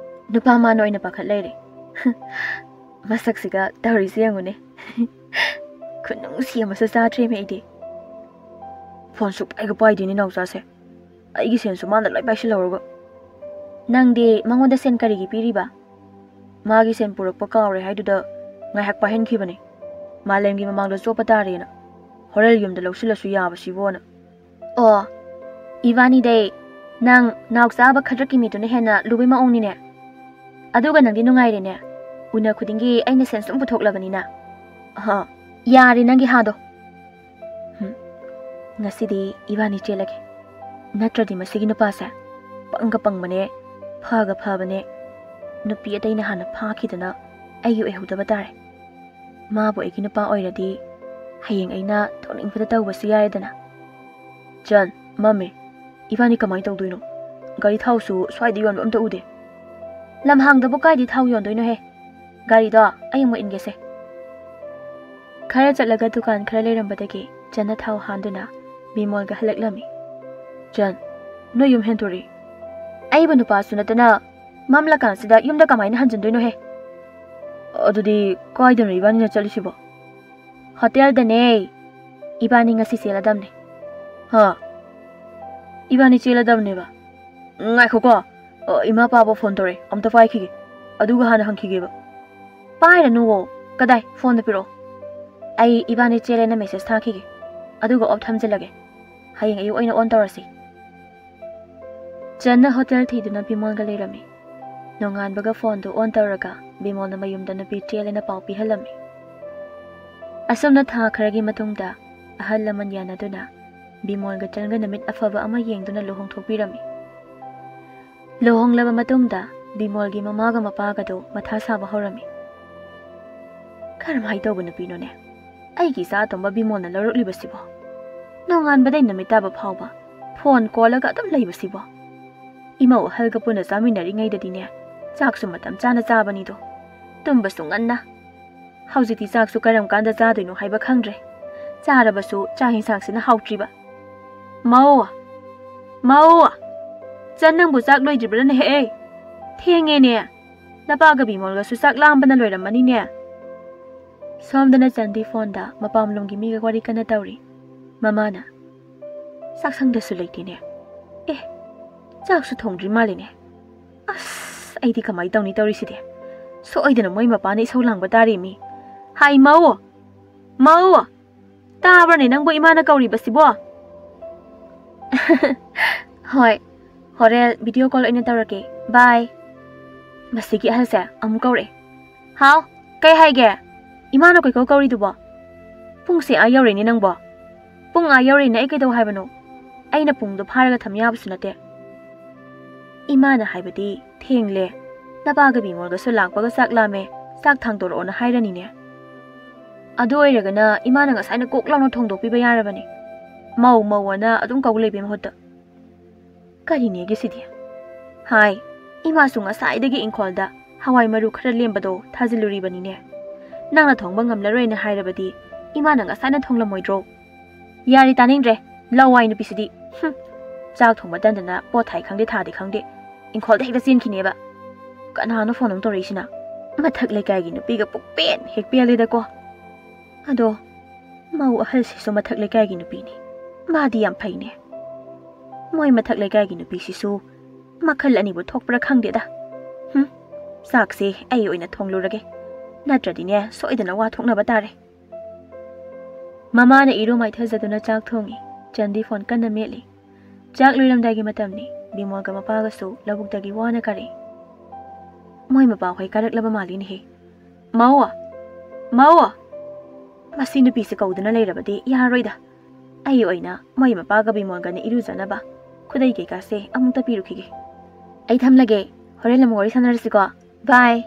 ꯅꯨꯄꯥ ꯃꯥꯅ ꯑꯣꯏꯅ ꯄꯥꯈꯠ ꯂꯩꯔꯦ ꯃꯁꯛꯁꯤꯒ ꯇꯧꯔꯤꯁꯤ ꯌꯦꯡꯉꯨꯅꯦ ꯈꯨꯅꯨꯡꯁꯤ ꯑꯃꯁꯨ ꯆꯥꯗ꯭ꯔꯦꯃꯦ ꯑꯩꯗꯤ ꯐꯣꯟ ꯁꯨꯛꯄꯥꯏꯒ ꯄꯥꯏꯗꯦꯅꯦ ꯅꯥꯎꯆꯥꯁꯦ ꯑꯩꯒꯤ ꯁꯦꯟꯁꯨ ꯃꯥꯅ ꯂꯣꯏ ꯄꯥꯏꯁꯤꯜꯍꯧꯔꯒ ꯅꯪꯗꯤ ꯃꯉꯣꯟꯗ ꯁꯦꯟ ꯀꯔꯤꯒꯤ ꯄꯤꯔꯤꯕ ꯃꯥꯒꯤ ꯁꯦꯟ ꯄꯨꯔꯛꯄ ꯀꯥꯎꯔꯦ ꯍꯥꯏꯗꯨꯗ ꯉꯥꯏꯍꯥꯛ ꯄꯥꯏꯍꯟꯈꯤꯕꯅꯦ ꯃꯥꯂꯦꯝꯒꯤ ꯃꯃꯥꯡꯗ ꯆꯣꯞꯄ ꯇꯥꯔꯦꯅ ꯍꯣꯔꯦꯟ ꯌꯨꯝꯗ ꯂꯧꯁꯤꯜꯂꯁꯨ ꯌꯥꯕꯁꯤꯕꯣꯅ ꯑꯣ ꯏꯕꯥꯅꯤꯗꯩ ꯅꯪ ꯅꯥꯎꯆꯥꯕ ꯈꯗ꯭ꯔꯛꯀꯤ ꯃꯤꯗꯨꯅ ꯍꯦꯟꯅ ꯂꯨꯕꯩ ꯃꯑꯣꯡꯅꯤꯅꯦ ꯑꯗꯨꯒ ꯅꯪꯗꯤ ꯅꯨꯡꯉꯥꯏꯔꯦꯅꯦ ꯎꯅ ꯈꯨꯗꯤꯡꯒꯤ ꯑꯩꯅ ꯁꯦꯟ ꯁꯨꯝ ꯄꯨꯊꯣꯛꯂꯕꯅꯤꯅ ꯌꯥꯔꯦ ꯅꯪꯒꯤ ꯍꯥꯗꯣ ꯉꯁꯤꯗꯤ ꯏꯕꯥꯅꯤ ꯆꯦꯜꯂꯒꯦ ꯅꯠꯇ꯭ꯔꯗꯤ ꯃꯁꯤꯒꯤ ꯅꯨꯄꯥꯁꯦ ꯄꯪꯒ ꯄꯪꯕꯅꯦ ꯐꯒ ꯐꯕꯅꯦ ꯅꯨꯄꯤ ꯑꯇꯩꯅ ꯍꯥꯟꯅ ꯐꯥꯈꯤꯗꯅ ꯑꯩꯒꯤ ꯑꯣꯏꯍꯧꯗꯕ ꯇꯥꯔꯦ ꯃꯥꯕꯨ ꯑꯩꯒꯤ ꯅꯨꯄꯥ ꯑꯣꯏꯔꯗꯤ ꯍꯌꯦꯡ ꯑꯩꯅ ꯊꯣꯛꯅꯤꯡꯕꯗ ꯇꯧꯕꯁꯨ ꯌꯥꯔꯦꯗꯅ ꯆꯟ ꯃꯝꯃꯦ ꯏꯕꯥꯅꯤ ꯀꯃꯥꯏꯅ ꯇꯧꯗꯣꯏꯅꯣ ꯒꯥꯔꯤ ꯊꯥꯎꯁꯨ ꯁ꯭ꯋꯥꯏꯗ ꯌꯣꯟꯕ ꯑꯝꯇ ꯎꯗꯦ ꯂꯝꯍꯥꯡꯗꯕꯨ ꯀꯥꯏꯗꯤ ꯊꯥꯎ ꯌꯣꯟꯗꯣꯏꯅꯣꯍꯦ ꯒꯥꯔꯤꯗꯣ ꯑꯩ ꯑꯃꯨꯛ ꯏꯟꯒꯦꯁꯦ ꯈꯔ ꯆꯠꯂꯒ ꯗꯨꯀꯥꯟ ꯈꯔ ꯂꯩꯔꯝꯕꯗꯒꯤ ꯆꯟꯅ ꯊꯥꯎ ꯍꯥꯟꯗꯨꯅ ꯕꯤꯃꯣꯜꯒ ꯍꯜꯂꯛꯂꯝꯃꯤ ꯆꯟ ꯅꯣꯏ ꯌꯨꯝ ꯍꯦꯟꯗꯣꯔꯤ ꯑꯩꯕꯨ ꯅꯨꯄꯥꯁꯨ ꯅꯠꯇꯅ ꯃꯝꯂꯀꯥꯟꯁꯤꯗ ꯌꯨꯝꯗ ꯀꯃꯥꯏꯅ ꯍꯟꯖꯤꯟꯗꯣꯏꯅꯣꯍꯦ ꯑꯗꯨꯗꯤ ꯀꯥꯏꯗꯅꯣ ꯏꯕꯥꯅꯤꯅ ꯆꯠꯂꯤꯁꯤꯕꯣ ꯍꯣꯇꯦꯜꯗꯅꯦ ꯏꯕꯥꯅꯤ ꯉꯁꯤ ꯆꯦꯜꯂꯗꯝꯅꯦ ꯏꯕꯥꯅꯤ ꯆꯦꯜꯂꯗꯕꯅꯦꯕ ꯉꯥꯏꯈꯣꯀꯣ ꯏꯃꯥ ꯄꯥꯕ ꯐꯣꯟ ꯇꯧꯔꯦ ꯑꯝꯇ ꯄꯥꯏꯈꯤꯒꯦ ꯑꯗꯨꯒ ꯍꯥꯟꯅ ꯍꯪꯈꯤꯒꯦꯕ ꯄꯥꯏꯔꯅꯨꯋꯣ ꯀꯗꯥꯏ ꯐꯣꯟꯗ ꯄꯤꯔꯛꯑꯣ ꯑꯩ ꯏꯕꯥꯅꯤ ꯆꯦꯜꯂꯦꯅ ꯃꯦꯁꯦꯖ ꯊꯥꯈꯤꯒꯦ ꯑꯗꯨꯒ ꯑꯣꯐ ꯊꯝꯖꯤꯜꯂꯒꯦ ꯍꯌꯦꯡ ꯑꯌꯨꯛ ꯑꯣꯏꯅ ꯑꯣꯟ ꯇꯧꯔꯁꯤ ꯆꯟꯅ ꯍꯣꯇꯦꯜ ꯊꯤꯗꯨꯅ ꯕꯤꯃꯣꯜꯒ ꯂꯩꯔꯝꯃꯤ ꯅꯣꯡꯉꯥꯟꯕꯒ ꯐꯣꯟꯗꯨ ꯑꯣꯟ ꯇꯧꯔꯒ ꯕꯤꯃꯣꯜꯅ ꯃꯌꯨꯝꯗ ꯅꯨꯄꯤ ꯆꯦꯜꯂꯦꯅ ꯄꯥꯎ ꯄꯤꯍꯜꯂꯝꯃꯤ ꯑꯁꯨꯝꯅ ꯊꯥ ꯈꯔꯒꯤ ꯃꯇꯨꯡꯗ ꯑꯍꯜ ꯂꯃꯟ ꯌꯥꯅꯗꯨꯅ ꯕꯤꯃꯣꯜꯒ ꯆꯟꯒ ꯅꯨꯃꯤꯠ ꯑꯐꯕ ꯑꯃ ꯌꯦꯡꯗꯨꯅ ꯂꯨꯍꯣꯡꯊꯣꯛꯄꯤꯔꯝꯃꯤ ꯂꯨꯍꯣꯡꯂꯕ ꯃꯇꯨꯡꯗ ꯕꯤꯃꯣꯜꯒꯤ ꯃꯃꯥꯒ ꯃꯄꯥꯒꯗꯣ ꯃꯊꯥ ꯁꯥꯕ ꯍꯧꯔꯝꯃꯤ ꯀꯔꯝꯍꯥꯏ ꯇꯧꯕ ꯅꯨꯄꯤꯅꯣꯅꯦ ꯑꯩꯒꯤ ꯏꯆꯥ ꯑꯇꯣꯝꯕ ꯕꯤꯃꯣꯜꯅ ꯂꯧꯔꯛꯂꯤꯕꯁꯤꯕꯣ ꯅꯣꯡꯉꯥꯟꯕꯗꯩ ꯅꯨꯃꯤꯠ ꯇꯥꯕ ꯐꯥꯎꯕ ꯐꯣꯟ ꯀꯣꯜꯂꯒ ꯑꯗꯨꯝ ꯂꯩꯕꯁꯤꯕꯣ ꯏꯃꯧ ꯑꯍꯜꯒ ꯄꯨꯟꯅ ꯆꯥꯃꯤꯟꯅꯔꯤꯉꯩꯗꯗꯤꯅꯦ ꯆꯥꯛꯁꯨ ꯃꯇꯝ ꯆꯥꯅ ꯆꯥꯕꯅꯤꯗꯣ ꯇꯨꯝꯕꯁꯨ ꯉꯟꯅ ꯍꯧꯖꯤꯛꯇꯤ ꯆꯥꯛꯁꯨ ꯀꯔꯝ ꯀꯥꯟꯗ ꯆꯥꯗꯣꯏꯅꯣ ꯍꯥꯏꯕ ꯈꯪꯗ꯭ꯔꯦ ꯆꯥꯔꯕꯁꯨ ꯆꯥꯛ ꯌꯦꯟꯁꯥꯡꯁꯤꯅ ꯍꯥꯎꯇ꯭ꯔꯤꯕ ꯃꯧ ꯆꯟ ꯅꯪꯕꯨ ꯆꯥꯛ ꯂꯣꯏꯗ꯭ꯔꯤꯕ꯭ꯔꯥꯅꯦꯍꯦ ꯊꯦꯡꯉꯦꯅꯦ ꯅꯄꯥꯒ ꯕꯤꯃꯣꯜꯒꯁꯨ ꯆꯥꯛ ꯂꯥꯝꯕꯅ ꯂꯣꯏꯔꯝꯃꯅꯤꯅꯦ ꯁꯣꯝꯗꯅ ꯆꯟꯗꯤ ꯐꯣꯟꯗ ꯃꯄꯥꯝꯂꯣꯝꯒꯤ ꯃꯤꯒ ꯋꯥꯔꯤ ꯀꯟꯅ ꯇꯧꯔꯤ ꯃꯃꯥꯅ ꯆꯥꯛꯁꯪꯗꯁꯨ ꯂꯩꯇꯦꯅꯦ ꯑꯦ ꯆꯥꯛꯁꯨ ꯊꯣꯡꯗ꯭ꯔꯤ ꯃꯥꯜꯂꯤꯅꯦ ꯑꯁ ꯑꯩꯗꯤ ꯀꯃꯥꯏ ꯇꯧꯅꯤ ꯇꯧꯔꯤꯁꯤꯗꯤ ꯁꯣꯏꯗꯅ ꯃꯣꯏ ꯃꯄꯥꯅ ꯏꯁꯧ ꯂꯥꯡꯕ ꯇꯥꯔꯤꯃꯤ ꯍꯥꯏ ꯃꯧ ꯃꯧ ꯇꯥꯕ꯭ꯔꯅꯦ ꯅꯪꯕꯨ ꯏꯃꯥꯅ ꯀꯧꯔꯤꯕꯁꯤꯕꯣ ꯍꯣꯏ ꯍꯣꯔꯦꯟ ꯚꯤꯗꯤꯑꯣ ꯀꯣꯜ ꯑꯣꯏꯅ ꯇꯧꯔꯛꯀꯦ ꯕꯥꯏ ꯃꯁꯤꯒꯤ ꯑꯍꯜꯁꯦ ꯑꯃꯨꯛ ꯀꯧꯔꯛꯑꯦ ꯍꯥꯎ ꯀꯩ ꯍꯥꯏꯒꯦ ꯏꯃꯥꯅ ꯀꯣꯏꯀꯧ ꯀꯧꯔꯤꯗꯨꯕꯣ ꯄꯨꯡꯁꯦ ꯌꯧꯔꯦꯅꯦ ꯅꯪꯕꯣ ꯄꯨꯡ ꯌꯧꯔꯦꯅꯦ ꯑꯩ ꯀꯩꯗꯧ ꯍꯥꯏꯕꯅꯣ ꯑꯩꯅ ꯄꯨꯡꯗꯣ ꯐꯥꯔꯒ ꯊꯝ ꯌꯥꯕꯁꯨ ꯅꯠꯇꯦ ꯏꯃꯥꯅ ꯍꯥꯏꯕꯗꯤ ꯊꯦꯡꯂꯦ ꯅꯄꯥꯒ ꯕꯤꯃꯣꯜꯒꯁꯨ ꯂꯥꯛꯄꯒ ꯆꯥꯛ ꯂꯥꯝꯃꯦ ꯆꯥꯛ ꯊꯥꯡꯗꯣꯔꯛꯑꯣꯅ ꯍꯥꯏꯔꯅꯤꯅꯦ ꯑꯗꯨ ꯑꯣꯏꯔꯒꯅ ꯏꯃꯥꯅ ꯉꯁꯥꯏꯅ ꯀꯣꯛ ꯂꯥꯎꯅ ꯊꯣꯡꯗꯣꯛꯄꯤꯕ ꯌꯥꯔꯕꯅꯤ ꯃꯧ ꯃꯧꯑꯅ ꯑꯗꯨꯝ ꯀꯧ ꯂꯩꯕꯩ ꯃꯍꯨꯠꯇ ꯀꯔꯤꯅꯦꯒꯤ ꯁꯤꯗꯤ ꯍꯥꯏ ꯏꯃꯥꯁꯨ ꯉꯁꯥꯏꯗꯒꯤ ꯏꯪꯈꯣꯜꯗ ꯍꯋꯥꯏ ꯃꯔꯨ ꯈꯔ ꯂꯦꯝꯕꯗꯣ ꯊꯥꯖꯤꯜꯂꯨꯔꯤꯕꯅꯤꯅꯦ ꯅꯪꯅ ꯊꯣꯡꯕ ꯉꯝꯂꯔꯣꯏꯅ ꯍꯥꯏꯔꯕꯗꯤ ꯏꯃꯥꯅ ꯉꯁꯥꯏꯅ ꯊꯣꯡꯂꯝꯃꯣꯏꯗ꯭ꯔꯣ ꯌꯥꯔꯤ ꯇꯥꯅꯤꯡꯗ꯭ꯔꯦ ꯂꯋꯥꯏ ꯅꯨꯄꯤꯁꯤꯗꯤ ꯆꯥꯛ ꯊꯣꯡꯕ ꯇꯟꯗꯅ ꯄꯣꯠ ꯊꯥꯏ ꯈꯪꯗꯦ ꯊꯥꯗꯦ ꯈꯪꯗꯦ ꯏꯪꯈꯣꯜꯗ ꯍꯦꯛꯇ ꯆꯦꯟꯈꯤꯅꯦꯕ ꯀꯅꯥꯅꯣ ꯐꯣꯟ ꯑꯃꯨꯛ ꯇꯧꯔꯛꯏꯁꯤꯅ ꯃꯊꯛ ꯂꯩꯀꯥꯏꯒꯤ ꯅꯨꯄꯤꯒ ꯄꯨꯛꯄꯦꯟ ꯍꯦꯛ ꯄꯦꯜꯂꯦꯗꯀꯣ ꯑꯗꯣ ꯃꯧ ꯑꯍꯜꯁꯤꯁꯨ ꯃꯊꯛ ꯂꯩꯀꯥꯏꯒꯤ ꯅꯨꯄꯤꯅꯤ ꯃꯥꯗꯤ ꯌꯥꯝ ꯐꯩꯅꯦ ꯃꯣꯏ ꯃꯊꯛ ꯂꯩꯀꯥꯏꯒꯤ ꯅꯨꯄꯤꯁꯤꯁꯨ ꯃꯈꯜ ꯑꯅꯤꯕꯨ ꯊꯣꯛꯄ꯭ꯔꯥ ꯈꯪꯗꯦꯗ ꯆꯥꯛꯁꯦ ꯑꯩ ꯑꯣꯏꯅ ꯊꯣꯡꯂꯨꯔꯒꯦ ꯅꯠꯇ꯭ꯔꯗꯤꯅꯦ ꯁꯣꯏꯗꯅ ꯋꯥ ꯊꯣꯛꯅꯕ ꯇꯥꯔꯦ ꯃꯃꯥꯅ ꯏꯔꯨ ꯃꯥꯏꯊꯖꯗꯨꯅ ꯆꯥꯛ ꯊꯣꯡꯉꯤ ꯆꯟꯗꯤ ꯐꯣꯟ ꯀꯟꯅ ꯃꯦꯠꯂꯤ ꯆꯥꯛ ꯂꯣꯏꯔꯝꯗꯥꯏꯒꯤ ꯃꯇꯝꯅꯤ ꯕꯤꯃꯣꯜꯒ ꯃꯄꯥꯒꯁꯨ ꯂꯧꯕꯨꯛꯇꯒꯤ ꯋꯥꯅ ꯀꯥꯔꯛꯏ ꯃꯣꯏ ꯃꯄꯥꯍꯣꯏ ꯀꯥꯔꯛꯂꯕ ꯃꯥꯜꯂꯤꯅꯦꯍꯦ ꯃꯧ ꯃꯧ ꯃꯁꯤ ꯅꯨꯄꯤꯁꯦ ꯀꯧꯗꯨꯅ ꯂꯩꯔꯕꯗꯤ ꯌꯥꯔꯣꯏꯗ ꯑꯩ ꯑꯣꯏꯅ ꯃꯣꯏ ꯃꯄꯥꯒ ꯕꯤꯃꯣꯜꯒꯅ ꯏꯔꯨꯖꯅꯕ ꯈꯨꯗꯩ ꯀꯩꯀꯥꯁꯦ ꯑꯃꯨꯛꯇ ꯄꯤꯔꯨꯈꯤꯒꯦ ꯑꯩ ꯊꯝꯂꯒꯦ ꯍꯣꯔꯦꯟ ꯑꯃꯨꯛ ꯋꯥꯔꯤ ꯁꯥꯟꯅꯔꯁꯤꯀꯣ ꯕꯥꯏ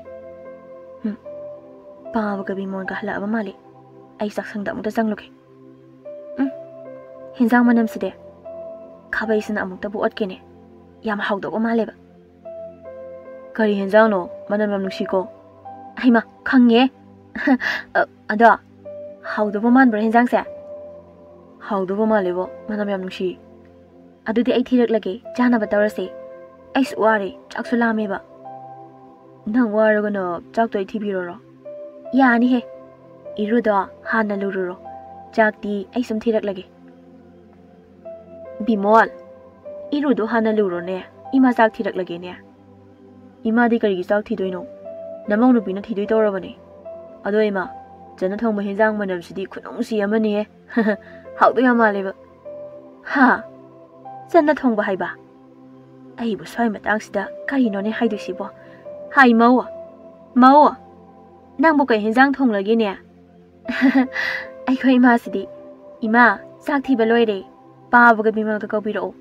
ꯄꯥꯕꯒ ꯕꯤꯃꯣꯜꯒ ꯍꯜꯂꯛꯑꯕ ꯃꯥꯜꯂꯤ ꯑꯩ ꯆꯥꯛꯁꯪꯗ ꯑꯃꯨꯛꯇ ꯆꯪꯂꯨꯒꯦ ꯍꯤꯟꯖꯥꯡ ꯃꯅꯝꯁꯤꯗꯤ ꯈꯥꯕꯩꯁꯤꯅ ꯑꯃꯨꯛꯇꯕꯨ ꯑꯣꯠꯀꯦꯅꯦ ꯌꯥꯝ ꯍꯥꯎꯗꯧꯕ ꯃꯥꯜꯂꯦꯕ ꯀꯔꯤ ꯍꯤꯟꯖꯥꯡꯅꯣ ꯃꯅꯝ ꯌꯥꯝ ꯅꯨꯡꯁꯤꯀꯣ ꯑꯩꯃ ꯈꯪꯉꯦ ꯑꯗꯣ ꯍꯥꯎꯗꯧꯕ ꯃꯥꯟꯕ꯭ꯔꯥ ꯍꯤꯟꯖꯥꯡꯁꯦ ꯍꯥꯎꯗꯧꯕ ꯃꯥꯜꯂꯦꯕꯣ ꯃꯅꯝ ꯌꯥꯝ ꯅꯨꯡꯁꯤ ꯑꯗꯨꯗꯤ ꯑꯩ ꯊꯤꯔꯛꯂꯒꯦ ꯆꯥꯅꯕ ꯇꯧꯔꯁꯦ ꯑꯩꯁꯨ ꯋꯥꯔꯦ ꯆꯥꯛꯁꯨ ꯂꯥꯝꯃꯦꯕ ꯅꯪ ꯋꯥꯔꯒꯅ ꯆꯥꯛꯇꯣ ꯑꯩ ꯊꯤꯕꯤꯔꯣꯔꯣ ꯌꯥꯅꯤꯍꯦ ꯏꯔꯨꯗꯣ ꯍꯥꯟꯅ ꯂꯨꯔꯨꯔꯣ ꯆꯥꯛꯇꯤ ꯑꯩ ꯁꯨꯝ ꯊꯤꯔꯛꯂꯒꯦ ꯕꯤꯃꯣꯜ ꯏꯔꯨꯗꯣ ꯍꯥꯟꯅ ꯂꯨꯔꯣꯅꯦ ꯏꯃꯥ ꯆꯥꯛ ꯊꯤꯔꯛꯂꯒꯦꯅꯦ ꯏꯃꯥꯗꯤ ꯀꯔꯤꯒꯤ ꯆꯥꯛ ꯊꯤꯗꯣꯏꯅꯣ ꯅꯃꯧ ꯅꯨꯄꯤꯅ ꯊꯤꯗꯣꯏ ꯇꯧꯔꯕꯅꯦ ꯑꯗꯣ ꯏꯃꯥ ꯆꯟꯅ ꯊꯣꯡꯕ ꯍꯤꯟꯖꯥꯡ ꯃꯅꯝꯁꯤꯗꯤ ꯈꯨꯅꯨꯡꯁꯤ ꯑꯃꯅꯤꯍꯦ ꯍꯥꯎꯗꯣ ꯌꯥꯝ ꯃꯥꯜꯂꯦꯕ ꯍꯥ ꯆꯟꯅ ꯊꯣꯡꯕ ꯍꯥꯏꯕ ꯑꯩꯕꯨ ꯁ꯭ꯋꯥꯏ ꯃꯇꯥꯡꯁꯤꯗ ꯀꯔꯤꯅꯣꯅꯦ ꯍꯥꯏꯗꯣꯏꯁꯤꯕꯣ ꯍꯥꯏ ꯃꯧ ꯅꯪꯕꯨ ꯀꯩ ꯍꯤꯟꯖꯥꯡ ꯊꯣꯡꯂꯒꯦꯅꯦ ꯑꯩꯈꯣꯏ ꯏꯃꯥꯁꯤꯗꯤ ꯏꯃꯥ ꯆꯥꯛ ꯊꯤꯕ ꯂꯣꯏꯔꯦ ꯄꯥꯕꯒ ꯕꯤꯃꯜꯒ ꯀꯧꯕꯤꯔꯛꯑꯣ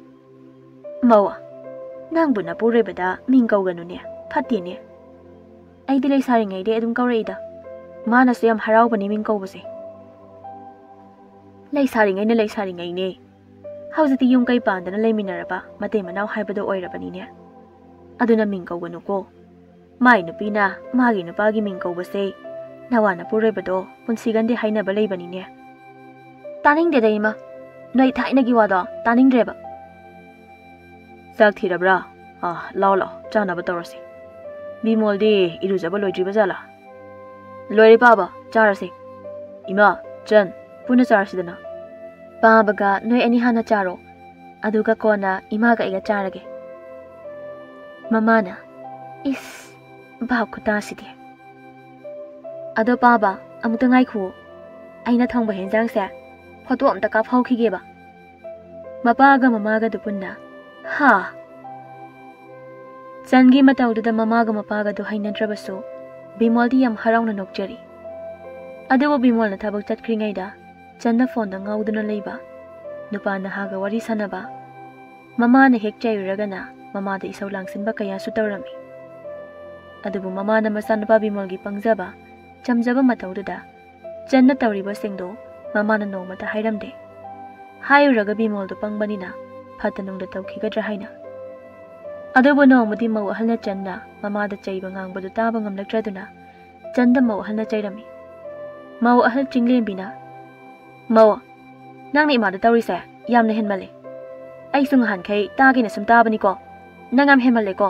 ꯃꯧ ꯅꯪꯕꯨ ꯅꯄꯨꯔꯣꯏꯕꯗ ꯃꯤꯡ ꯀꯧꯒꯅꯨꯅꯦ ꯐꯠꯇꯦꯅꯦ ꯑꯩꯗꯤ ꯂꯩꯁꯥꯔꯤꯉꯩꯗꯩ ꯑꯗꯨꯝ ꯀꯧꯔꯛꯏꯗ ꯃꯥꯅꯁꯨ ꯌꯥꯝ ꯍꯔꯥꯎꯕꯅꯤ ꯃꯤꯡ ꯀꯧꯕꯁꯦ ꯂꯩꯁꯥꯔꯤꯉꯩꯅꯦ ꯍꯧꯖꯤꯛꯇꯤ ꯌꯨꯝ ꯀꯩ ꯄꯥꯟꯗꯅ ꯂꯩꯃꯤꯟꯅꯔꯕ ꯃꯇꯩ ꯃꯅꯥꯎ ꯍꯥꯏꯕꯗꯣ ꯑꯣꯏꯔꯕꯅꯤꯅꯦ ꯑꯗꯨꯅ ꯃꯤꯡ ꯀꯧꯒꯅꯨꯀꯣ ꯃꯥꯏ ꯅꯨꯄꯤꯅ ꯃꯥꯒꯤ ꯅꯨꯄꯥꯒꯤ ꯃꯤꯡ ꯀꯧꯕꯁꯦ ꯅꯋꯥ ꯅꯄꯨꯔꯣꯏꯕꯗꯣ ꯄꯨꯟꯁꯤꯒꯟꯗꯦ ꯍꯥꯏꯅꯕ ꯂꯩꯕꯅꯤꯅꯦ ꯇꯥꯅꯤꯡꯗꯦꯗ ꯏꯃꯥ ꯅꯣꯏ ꯊꯥꯏꯅꯒꯤ ꯋꯥꯗꯣ ꯇꯥꯅꯤꯡꯗ꯭ꯔꯦꯕ ꯆꯥꯛ ꯊꯤꯔꯕ꯭ꯔꯥ ꯂꯥꯎ ꯆꯥꯅꯕ ꯇꯧꯔꯁꯤ ꯕꯤꯃꯣꯜꯗꯤ ꯏꯔꯨꯖꯕ ꯂꯣꯏꯗ꯭ꯔꯤꯕ ꯖꯥꯠꯂꯥ ꯂꯣꯏꯔꯦ ꯄꯥꯕ ꯆꯥꯔꯁꯤ ꯏꯃꯥ ꯆꯟ ꯄꯨꯟꯅ ꯆꯥꯔꯁꯤꯗꯅ ꯄꯥꯕꯒ ꯅꯣꯏ ꯑꯅꯤ ꯍꯥꯟꯅ ꯆꯥꯔꯣ ꯑꯗꯨꯒ ꯀꯣꯟꯅ ꯏꯃꯥꯒ ꯑꯩꯒ ꯆꯥꯔꯒꯦ ꯃꯃꯥꯅ ꯏꯁ ꯚꯥꯞ ꯈꯨꯇꯥꯁꯤꯗꯤ ꯑꯗꯣ ꯄꯥꯕ ꯑꯃꯨꯛꯇ ꯉꯥꯏꯈꯨꯑꯣ ꯑꯩꯅ ꯊꯣꯡꯕ ꯍꯦꯟꯖꯥꯡꯁꯦ ꯐꯣꯇꯣ ꯑꯝꯇ ꯀꯥꯞꯍꯧꯈꯤꯒꯦꯕ ꯃꯄꯥꯒ ꯃꯃꯥꯒꯗꯨ ꯄꯨꯟꯅ ꯍꯥ ꯆꯟꯒꯤ ꯃꯇꯧꯗꯨꯗ ꯃꯃꯥꯒ ꯃꯄꯥꯒꯗꯨ ꯍꯩꯅꯗ꯭ꯔꯕꯁꯨ ꯕꯤꯃꯣꯜꯗꯤ ꯌꯥꯝ ꯍꯔꯥꯎꯅ ꯅꯣꯛꯆꯔꯤ ꯑꯗꯨꯕꯨ ꯕꯤꯃꯣꯜꯅ ꯊꯕꯛ ꯆꯠꯈ꯭ꯔꯤꯉꯩꯗ ꯆꯟꯅ ꯐꯣꯟꯗ ꯉꯥꯎꯗꯨꯅ ꯂꯩꯕ ꯅꯨꯄꯥ ꯅꯍꯥꯒ ꯋꯥꯔꯤ ꯁꯥꯟꯅꯕ ꯃꯃꯥꯅ ꯍꯦꯛ ꯆꯩꯔꯨꯔꯒꯅ ꯃꯃꯥꯗ ꯏꯁꯧ ꯂꯥꯡꯁꯤꯟꯕ ꯀꯌꯥꯁꯨ ꯇꯧꯔꯝꯃꯤ ꯑꯗꯨꯕꯨ ꯃꯃꯥꯅ ꯃꯆꯥꯅꯨꯄꯥ ꯕꯤꯃꯣꯜꯒꯤ ꯄꯪꯖꯕ ꯆꯝꯖꯕ ꯃꯇꯧꯗꯨꯗ ꯆꯟꯅ ꯇꯧꯔꯤꯕꯁꯤꯡꯗꯣ ꯃꯃꯥꯅ ꯅꯣꯡꯃꯇ ꯍꯥꯏꯔꯝꯗꯦ ꯍꯥꯏꯔꯨꯔꯒ ꯕꯤꯃꯣꯜꯗꯣ ꯄꯪꯕꯅꯤꯅ ꯐꯠꯇ ꯅꯨꯡꯗ ꯇꯧꯈꯤꯒꯗ꯭ꯔꯥ ꯍꯥꯏꯅ ꯑꯗꯨꯕꯨ ꯅꯣꯡꯃꯗꯤ ꯃꯧ ꯑꯍꯜꯅ ꯆꯟꯅ ꯃꯃꯥꯗ ꯆꯩꯕ ꯉꯥꯡꯕꯗꯨ ꯇꯥꯕ ꯉꯝꯂꯛꯇ꯭ꯔꯗꯨꯅ ꯆꯟꯗ ꯃꯧ ꯑꯍꯜꯅ ꯆꯩꯔꯝꯃꯤ ꯃꯧ ꯑꯍꯜ ꯆꯤꯡꯂꯦꯝꯕꯤꯅ ꯃꯧ ꯅꯪꯅ ꯏꯃꯥꯗ ꯇꯧꯔꯤꯁꯦ ꯌꯥꯝꯅ ꯍꯦꯟꯃꯜꯂꯦ ꯑꯩꯁꯨ ꯉꯍꯥꯟꯈꯩ ꯇꯥꯒꯦꯅ ꯁꯨꯝ ꯇꯥꯕꯅꯤꯀꯣ ꯅꯪ ꯌꯥꯝ ꯍꯦꯟꯃꯜꯂꯦꯀꯣ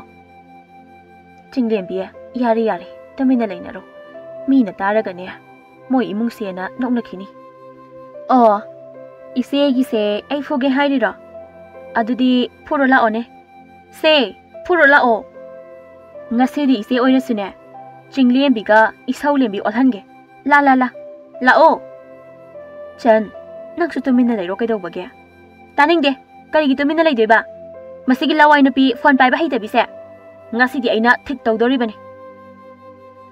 ꯆꯤꯡꯂꯦꯝꯕꯤ ꯌꯥꯔꯦ ꯇꯨꯃꯤꯟꯅ ꯂꯩꯅꯔꯣ ꯃꯤꯅ ꯇꯥꯔꯒꯅꯦ ꯃꯣꯏ ꯏꯃꯨꯡꯁꯦꯅ ꯅꯣꯛꯅꯈꯤꯅꯤ ꯑꯣ ꯏꯆꯦꯒꯤꯁꯦ ꯑꯩ ꯐꯨꯒꯦ ꯍꯥꯏꯔꯤꯔꯣ Adudi puro laone. Se, puro lao. Ngasidi ise oirasune. Chinglembiga isaulembi olhange. La. Lao. Chan, nangsu tumina leiro kaidobage. Taningde, karigi tumina leidoiba. Masigi lawai nupi phone paiba haitabise. Ngasidi aina thik tawdoribani.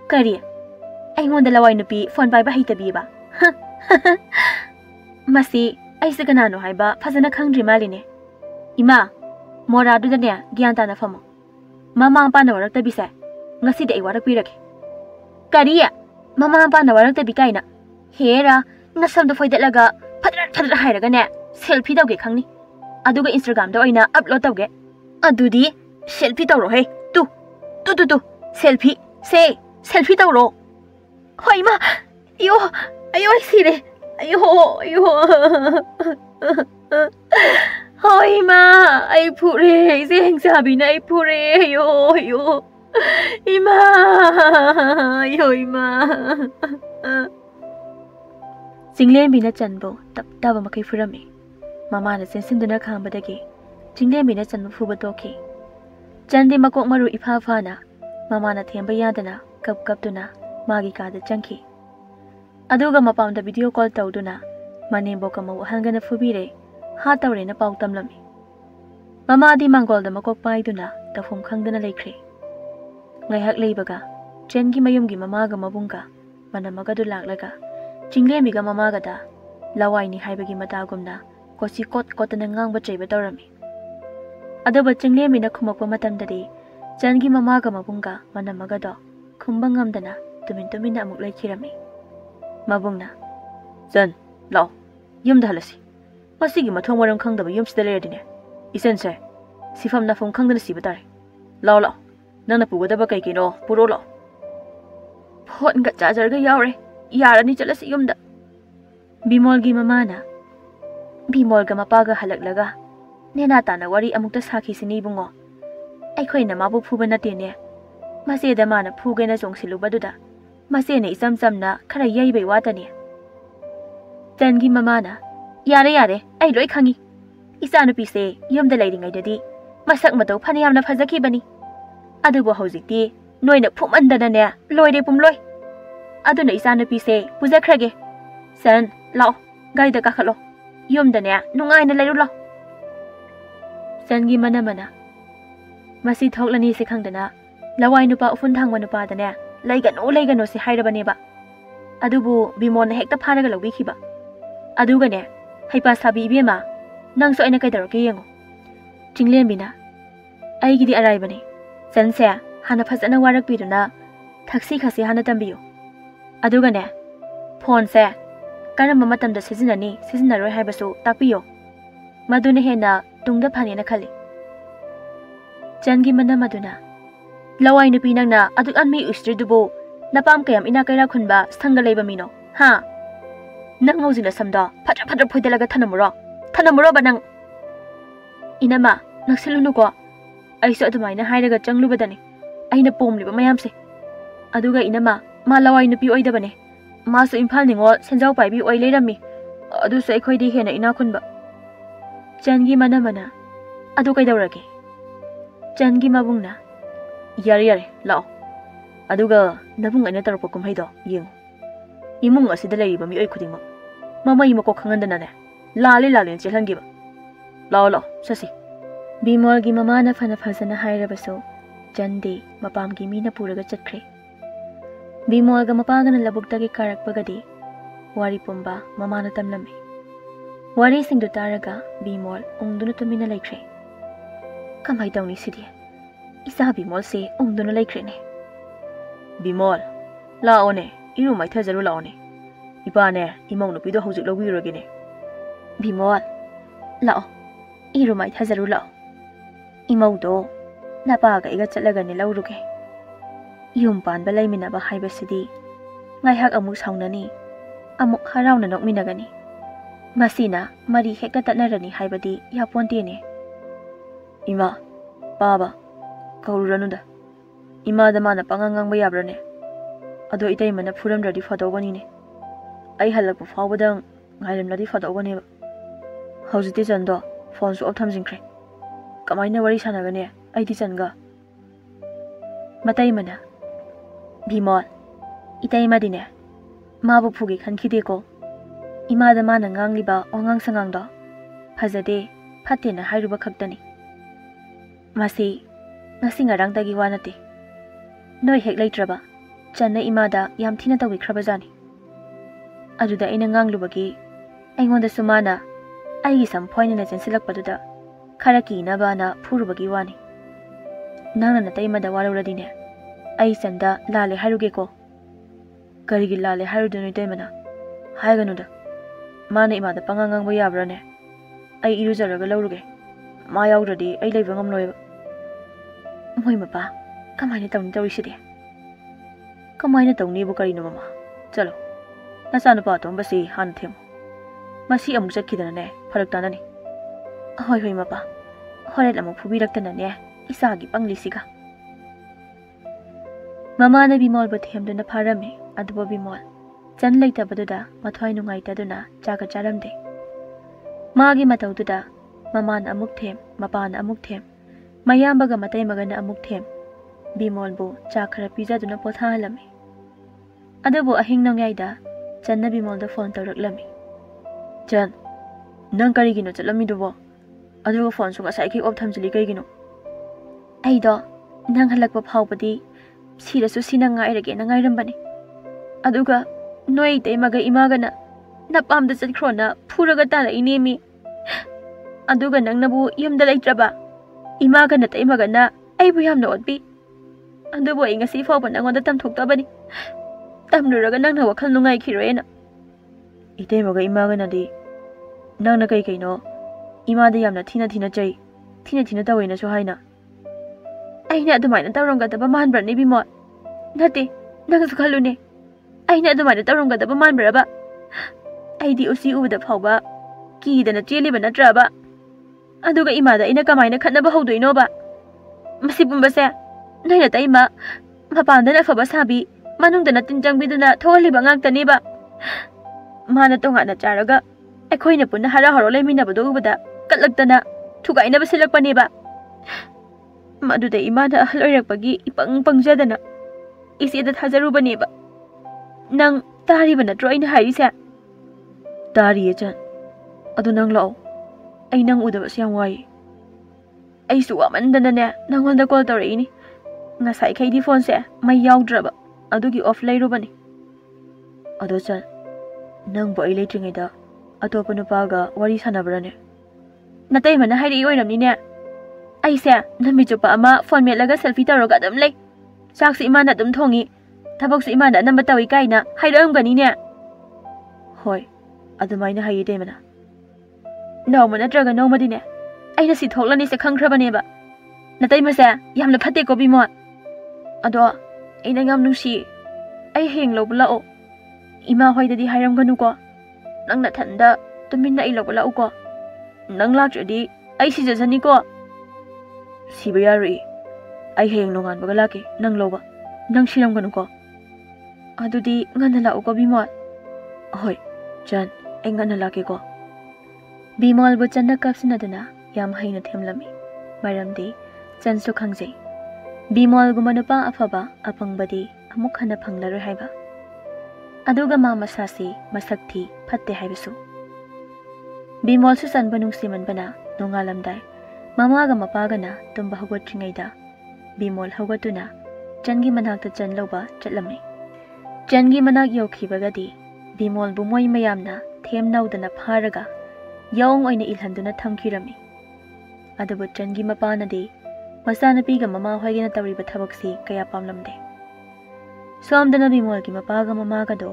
Kari, aingonda lawai nupi phone paiba haitabiba. Masi, aise kanano haiba phajana khangdri maline. Ima, mora adudane gyan tana famo. Mama ampa na waraktabise. Ngasidi ai warakpirake. Kariya, mama ampa na waraktabi kaina. Hera, nasamdo foidatlaga phadrat hairagane selfie tawge khangni. Aduga Instagram da oina upload tawge. Adudi selfie tawro he. Tu. Selfie. Se, selfie tawro. Hoi ma. Ayo ai sire. Ayo. Hoi ma, ai pure, se hengsabi na ai pure. Ayo. Ima. Jinglembi na chanbo taba makai furami. Mama na sensinduna khambadagi. Jinglembi na chanbo fuba toki. Chandi makok maru ifa fana. Mama na themba yadana kaptuna magi kada changki. Aduga mapamda video call tawduna manembo kamaw hangana fubire ha tawre na paw tamlami. Mama di mangol da makok paiduna tafum khangdana leikre. Ngaihak leibaga Chengi mayumgi mamaga mabunga manamaga du laklaga Jinglembiga mamaga da lawai ni haibagi matagumna kosi kotana ngangba chaiba tawrami. Aduba Jinglembi na khumakpa matamdadi Chengi mamaga mabunga manamaga do khumba ngamdana tumin amuk laikhirami. Mabungna Jan lao yumda halasi masigi mathong waram khangdaba yumsida leradine isense sifam na phom khangdana siba tare lao nana pugadaba kai kino puro lao phone ga charger ga yaure yarani chalasi yumda. Bimolgi mamana Bimolga mapaga halaklaga nena tana wari amukta sakhi sini bungo aikhoina mabu phuba natene mase da mana phugena jongsilubaduda mase ne isam samna khara yaibai watani. Tangi mamana yare ai loi khangi isa nupi se yumda leiringai dadi masak matau phaniyamna phajaki bani adubo hojikti noina phumandana ne loire pumloi aduna isa nupi se pujakrage san lao gari da kakhalo yumda ne nungai na leiru lo. Sangi mana masi thoklani se khangdana lawai nupa ufun thangwa nupa dane laigano se hairabane ba adubu Bimol na hekta pharaga lawikhiba aduga ne haipa sabi ibema nangso aina kaidarake yengo. Jinglembina aigidi araibane sanse hana phajana warakpiduna thaksi khasi hana tambiyo aduga ne phone se karamba matamda sizinaroi haibasu takpiyo maduna hena tungda phanena khali. Jangi maduna lawai nupi nangna aduk anmi ustridubo napam kayam ina kaira khunba sthanga leiba mino ha nang ngojina samda phatra phoidalaga thanamuro banang inama naksilunu ko aisu adumaina hairaga changlubadani aina pomliba mayamse aduga inama ma lawai nupi oidabane masu imphal ningo senjau paibi oi leirami adu sai khoidi hena ina khunba. Jangi mana adu kaidawrage. Jangi mabungna yare lao aduga nabung aina tarpo kumhaido yengo imung asida leiba mi oi khudingma mamai mako khangandana ne lale chelhangiba lao sasi. Bimolgi mamana phana phajana hairabaso Jandi mapamgi mina puraga chatkre. Bimolga mapagana labuktagi karakpagadi wari pumba mamana tamlami. Wari singdu taraga Bimol ungduna tumina laikre. Kamai dawni sidi isa Bimol se ungduna laikre ne. Bimol lao ne iru mai thajaru lao ne ipa ne imong nupido hojik lawirage ne. Bimol lao iru mai thajaru lao imaudo napaga iga chatlaga ne lawruge yum panba laiminaba haibasidi ngaihak amuk saunani amuk harauna nokminagani masina mari hekta tatnarani haibadi yaponte ne. Ima baba kaururanuda ima da mana pangangang yabrane ado itai mana furamradi fadobani ne ai halakpu fawbadang ngairamladi fadobane ba hojiti jando phone su off thamjingkre. Kamaina wari sanagane ai ti changa. Mataimana Bimol itaimadi mabu phugi khankide ko imada mana ngangliba ongang sangangdo phajade phatena hairuba khaktani masi ngasi ngarang dagi wanate noi hek leitraba channa imada yam thina tawi khrabajani aduda ina nganglubagi aingonda sumana aigi sam phoina na chensilak paduda kharaki na bana phurubagi wani nana na taimada warawradine ai sanda lale haruge ko karigi lale harudunu taimana haiganu mana imada pangangang ba yabrane ai irujaraga lawruge ma yawdradi ai leiba ngamloy moi mapa kamaina tawni tawriside kamaina tawni bu karino mama chalo nasana pa tom basi han them masi amu chakhidana ne farak tanani hoi hoi mapa hore lamu phubirak tanane isagi panglisiga Mama na Bimol ba themduna pharame adubo Bimol chan leita baduda mathwai nungai taduna chaga charamde magi mataududa maman amuk them mapan amuk them mayambaga matai magana amuk them Bimol bu chakhara pizza duna potha halame adubo ahing nangai da channa Bimol da phone tawraklami chan nang kari gino chalami dubo adugo phone sunga sai ki op thamjili kai gino ai do nang halak ba phawpadi Sirasu sinang ngairage na ngairambani aduga noi taimaga imagana napamda chatkhrona phuraga tala inemi aduga nangnabu yumda leitraba imagana taimagana aibu yamna otbi adubo ai ngasi fawba nangonda tamthoktabani tamnuraga nangna wakhal nungai khiroena itaimaga imagana di nangna kai kaino imada yamna thina thina tawena so haina aina adumaina tawramgadaba manbrani Bimol nate nangsu khalune aina adumaina tawramgadaba manbraba aidi usi ubada phawba kidana cheliba natraba aduga imada ina kamaina khatnaba hawdoino ba masipumbase naina taima mapandana faba sabi manungdana tinjangbiduna tholiba ngaktani ba mana tongana charaga aikhoina punna hara haro leiminabado ubada katlaktana thugainaba silakpani ba Maduda imada ahal oirakpagi ipang pangjadana isida thajarubani ba nang tariba natro aina harise tariye chan adu nang lao ai nang udaba syam wai ai su amandana ne nangonda call tawreini ngasai khaidi phone se mai yawdraba adugi off lairubani adu chan nang bo ai leitringai da atopa nupaga wari sanabrane natai mana hairi oiramni ne Aise nami chupa ama phone melaga selfie tawraga dam lei chak si imana dum thongi thabok si imana namba tawi kaina hairam gani ne hoi adumaina hayi de mana nawma natraga nawmadi ne aina si thoklani se khangkhrabane ba natai masa yamna phate ko Bimol ado aina ngam nusi ai heng lobla o ima hoidadi hairam ganu ko nang na thanda tuminna ai lobla ko nang lakjadi ai si jajani ko Sibayari ai heng nongan bagalake nang loba nang siram ganu ko adudi ngana la ko Bimol hoi chan ai ngana lake ko Bimol bu channa kapsinadana yam haina themlami maramdi chan su khangjai Bimol gumanapa afaba apangbadi amuk hana phanglaroi haiba aduga ma masasi masakthi phatte haibisu Bimol su sanba nungsiman bana nongalamdai Mamaga mapagana tumba hawatringaida Bimol hawatuna changi manakta chan loba chatlami changi manak yawkhibagadi Bimol bu moi mayamna them nawdana pharaga yawng oina ilhanduna thamkhirami adubu changi mapanadi masanapiga mama hoigena tawriba thabaksi kaya pamlamde somdana Bimol gi mapaga mamaga do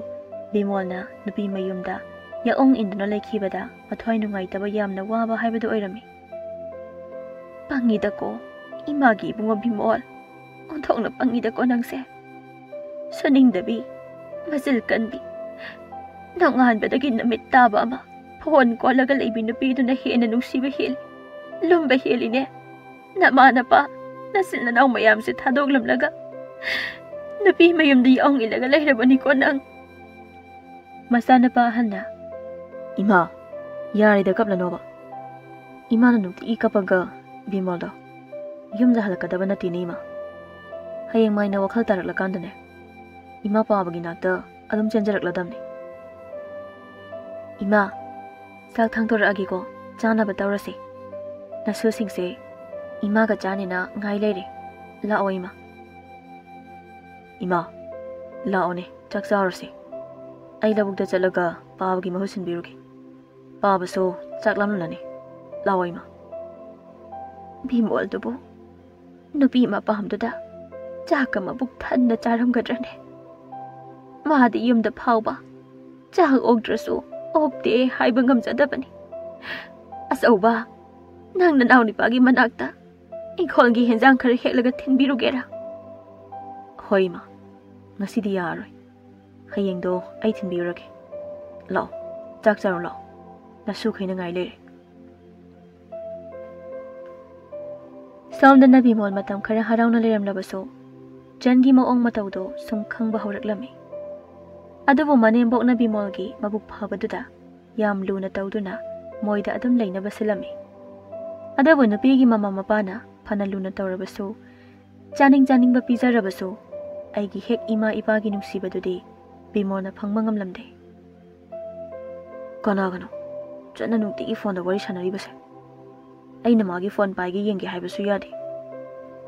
Bimolna nupi mayumda yaong induna leikhibada mathwai nungaitaba yamna waba haibadu oirami Pangida ko, imagi bunga Bimol. Onthok na pangida ko nang se. Suning dabi, masil kandi. Nangahan ba dagin na mitaba ama. Phone ko lagal ibinupido na hina nung sibahil. Lumbahil ine. Namana pa, nasil na naw mayam si thadog lamlaga. Napi mayam di ang ilagalay rabani ko nang. Masana pa handa. Ima, yari da kapla no ba? Ima na nung ti ikapaga. ꯕꯤꯃꯣꯜꯗꯣ ꯌꯨꯝꯗ ꯍꯜꯂꯛꯀꯗꯕ ꯅꯠꯇꯦꯅꯦ ꯏꯃꯥ ꯍꯌꯦꯡ ꯃꯥꯏꯅ ꯋꯥꯈꯜ ꯇꯥꯔꯛꯂꯀꯥꯟꯗꯅꯦ ꯏꯃꯥ ꯄꯥꯕꯒꯤ ꯅꯥꯛꯇ ꯑꯗꯨꯝ ꯆꯦꯟꯖꯔꯛꯂꯗꯝꯅꯤ ꯏꯃꯥ ꯆꯥꯛ ꯊꯥꯡꯗꯣꯔꯛꯑꯒꯦꯀꯣ ꯆꯥꯅꯕ ꯇꯧꯔꯁꯤ ꯅꯁꯨꯁꯤꯡꯁꯦ 이마가 짠이나 ngailere la'o ima ima la'one chak chaurasi ai labukda chalaga paabagi mahu sinbirugi paabaso chaklamlani la'o ima bimol dubu nupi ma pahamduda chaka mabuk thanna charamgadrane maadi yumda phauba chak ogdrasu opte haiba ngamjadabani asauba nangna nawni pagi manakta ingkholgi henjang khare helaga thinbirugera hoima ngasidi yaroi hayengdo ai thinbirage law chak charu law nasu khaina ngai le somda nabi mol matam khara harauna leram labaso jangi maong matawdo sum khangba horaklami adubu manem bok nabi molgi mabuk phabaduda yam luna tawduna moida adum leina basilami adabu nupigi mama mapana fana luna tawrabasu chaning ba pizarabasu aigi hek ima ipagi nungsibadudi bimona phangma ngamlamde kanagano chana nungtigi phone da wari sanari base aina magi phone paigi yenge haibasu yade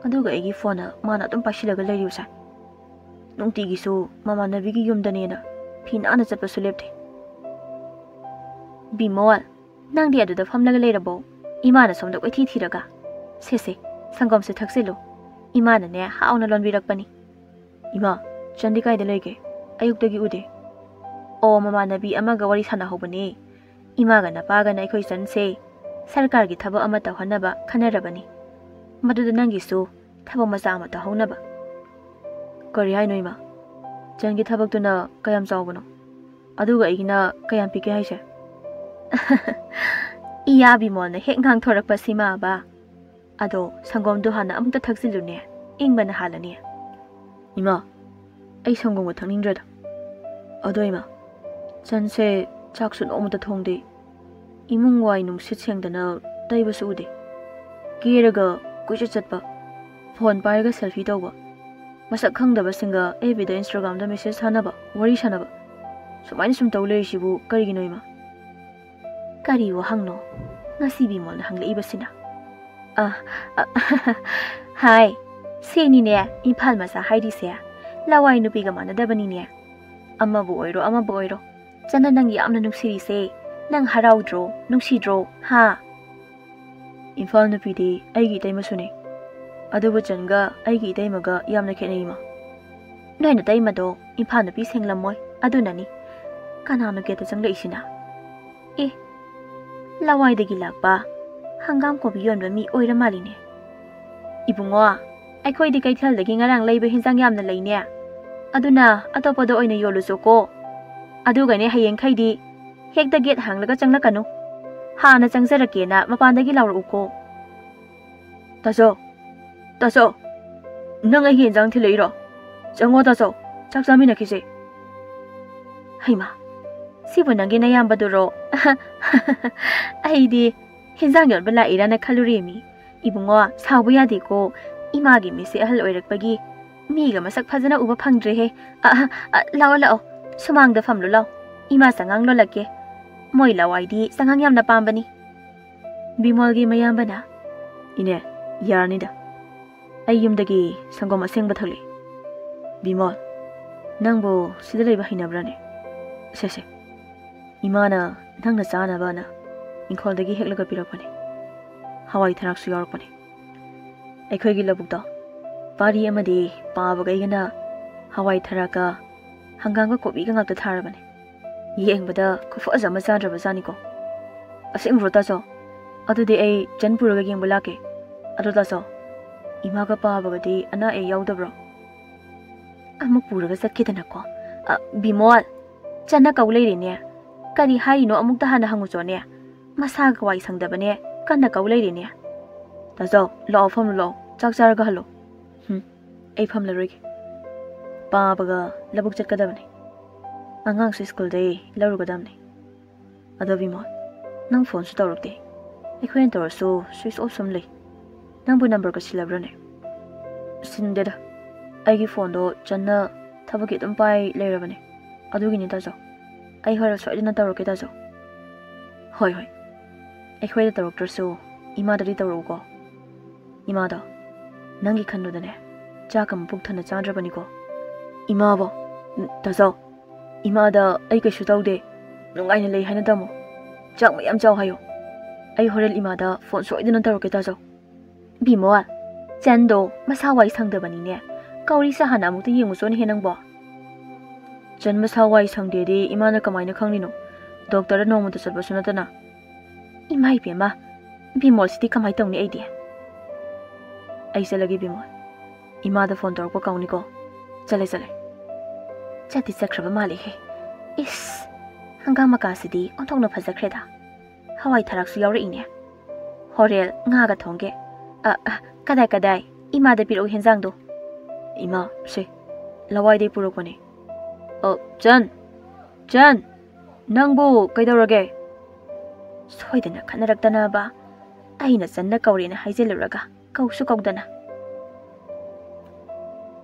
aduga aigi phone mana adum pasilaga leiriusa nungtigi su mama nabigi yumdane na phin ana chapasu lepte bimol nangdi aduda phamlaga leirabo imana somda koithi thiraga sese sangom se thaksilu imana ne hauna lonbirakpani ima chandikai de lege ayuktagi ude o mama nabi amaga wari sana hobani imaga napaga na khoi chanse sarkar gi thaba ama tawhanaba khanarabani maduda nangi su thaba macha ama tahaunaba kari hai noima changi thabak tuna kayam chawbano aduga igina kayam pike haise iya bimol na hek ngang thorakpa sima ba ado sangom do hana amta thaksilune ingbana halani ima ai sangom ga thangningrada ado ima chanse chaksu nomuta thongde imung wai nungsit sengdana taibasu ude kiraga kuicha chatpa phone paiga selfie tawba masak khangdaba singa FB da Instagram da message hanaba wari sanaba sumaini sum tawle sibu karigino ima kari wa hangno ngasi bimol na hangla ibasina hai seni ne imphal masa haidi se lawai nupi ga manadabani ne amma bu oiro chana nang yamna nuksiri se nang haraudro nungsidro ha imphal nupi de aigi taimasune adubu changa aigi taimaga yamna kheneima noina taimado imphal nupi senglamoy adunani kananu geta changla isina lawai dagi lakpa hangam ko biyon ba mi oira maline ibungo aikhoi di kaithal dagi ngarang leiba hinjang yamna leine aduna atopodo oina yoluso ko aduga ne hayeng khaidi hekda gate hanglaga changla kanu hana changjarake na mapan dagi lawru ko taso nang ai hinjang thileiro chango taso chak chamina khise haima sibu nangi na yamba duro aidi hinjang yon bala irana khaluremi ibungo sabu yadi ko imagi mise ahal oirakpagi miga masak phajana uba phangdre he lao sumang da famlu lao ima sangang lo lake moi lawai di sangang yamna pambani bimol gi mayambana ine yarni da ayum dagi sangoma sengba thali bimol nangbo sida leiba hinabrane sese imana nangna chana bana ingkhol dagi heklaga pirakpani hawai tharak su yorkpani aikhoi gi labuk da pari amadi pabaga igana hawai tharaka hanganga kobi ga ngakta tharabani yengbada khufa jama chadraba jani ko asing rota so adudi ai janpura ga yengba lake adoda so imaga pabaga di ana ai yaudabro amma pura ga sakkidana ko bimol channa kaulei ne kari haino amukta hana hangu chone masa ga wai sangdabane kanna kaulei ne tazo law pham lo chak char ga halo ai pham la rigi pabaga labuk chat kadabane angang su school dai laru gadamne ado bimol nang phone su tawrukte ai khoen tawr su switch off sum lei ꯅꯪꯕꯨ ꯅꯝꯕꯔꯒ ꯁꯤꯜꯂꯕ꯭ꯔꯅꯦ? ꯁꯤꯟꯗꯦꯗ. ꯑꯩꯒꯤ ꯐꯣꯟꯗꯣ ꯆꯟꯅ ꯊꯕꯛꯀꯤ ꯑꯗꯨꯝ ꯄꯥꯏ ꯂꯩꯔꯕꯅꯦ. ꯑꯗꯨꯒꯤꯅꯤ ꯇꯥꯖꯧ. ꯑꯩ ꯍꯣꯔꯦꯟ ꯁꯣꯏꯗꯅ ꯇꯧꯔꯛꯀꯦ ꯇꯥꯖꯧ. ꯍꯣꯏ ꯍꯣꯏ. ꯑꯩꯈꯣꯏꯗ ꯇꯧꯔꯛꯇ꯭ꯔꯁꯨ ꯏꯃꯥꯗꯗꯤ ꯇꯧꯔꯛꯎꯀꯣ. 이마다 낭기 칸노다네 짜금 북탄나 짜드라바니고 이마버 다서 이마다 아이가 슈다우데 농아이나 레이 하나 다모 짝 mayam 짜오 하요 아이 호렐 이마다 폰 소이드나 따로게 다저 비모아 짠도 마사와이 상더바니네 까우리사 하나 아무도 예무소는 해낭버 짠 마사와이 상대디 이마나 까마이나 캉리노 독터라 노무도 썰버수나다나 이마이 비마 비모시디 까마이 똥니 에이디 आई चलगे बिमोल इमादा फोन तौर को काउनिको चले चले चाती चक्रब माले हे इस हंगा मकासिदी ओंथोंना फजख्रेदा हवाई थराकसु यावरइने होरेल ngaga thongge kadai kadai imada piro henjang do ima se lawai de puro kone jan nangbu kaidorage soidana khanarakdana ba aina channa kaurina haijeluraga kausu kaudana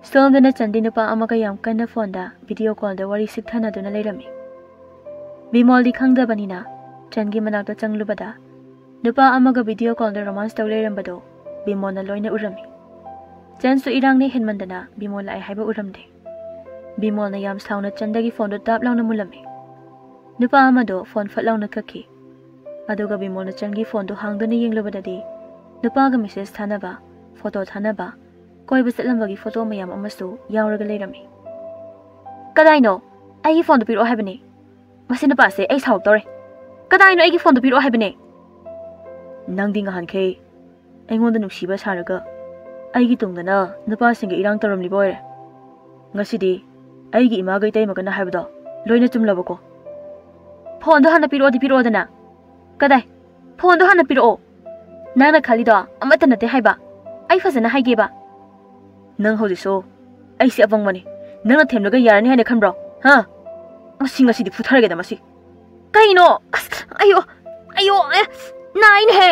Somdana Chandi nupa amaga yam kanna fonda video call da wari sikthana duna leirami Bimol di khangdabanina Changi manakta changlubada nupa amaga video call da romance taw leirambado Bimol na loina urami Chansu irang ne henmandana Bimol ai haiba uramde Bimol na yam sauna Chandagi phone do tap launa mulami nupa amado phone fat launa kakhi aduga Bimol na Changi phone do hangdana yenglubadadi nupa ga message thanaba photo thanaba koi bisatlambagi photo mayam amasu yauraga leirami kadaino ai phone do piro habani masina pase ai sauk tore kadaino ai phone do piro habani nangding han khe aingonda nuksiba saraga ai gi tungdana nupa singa irang taramli boire ngasidi ai gi ima gai tai magana habdo loina chumlabako phone do hana piro di piro dana kadai phone do hana piro nana khalido amata nate haiba ai fazana haige ba nang hodiso ai si abangmani nangna themlaga yarani haina khanbro ha masinga sidi phutharaga da masi kaino ayo nine he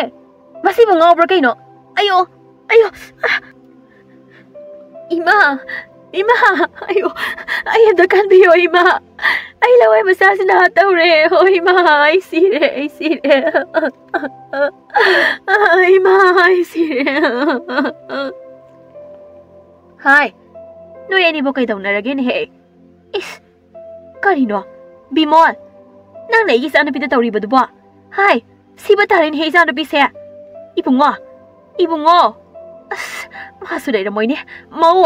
masi bunga bro kaino ayo ima ayo da kan biyo ima ai lawai masasina tawre ho ima ai sire ima ai sire Hai, no yani bo kai daunarage ne he. Is, karino, Bimol. Nang nei gi sana pita tawri badu ba. Hai, siba tarin he sana bi se. Ibungo. As, masu dai ramoi ne. Mau.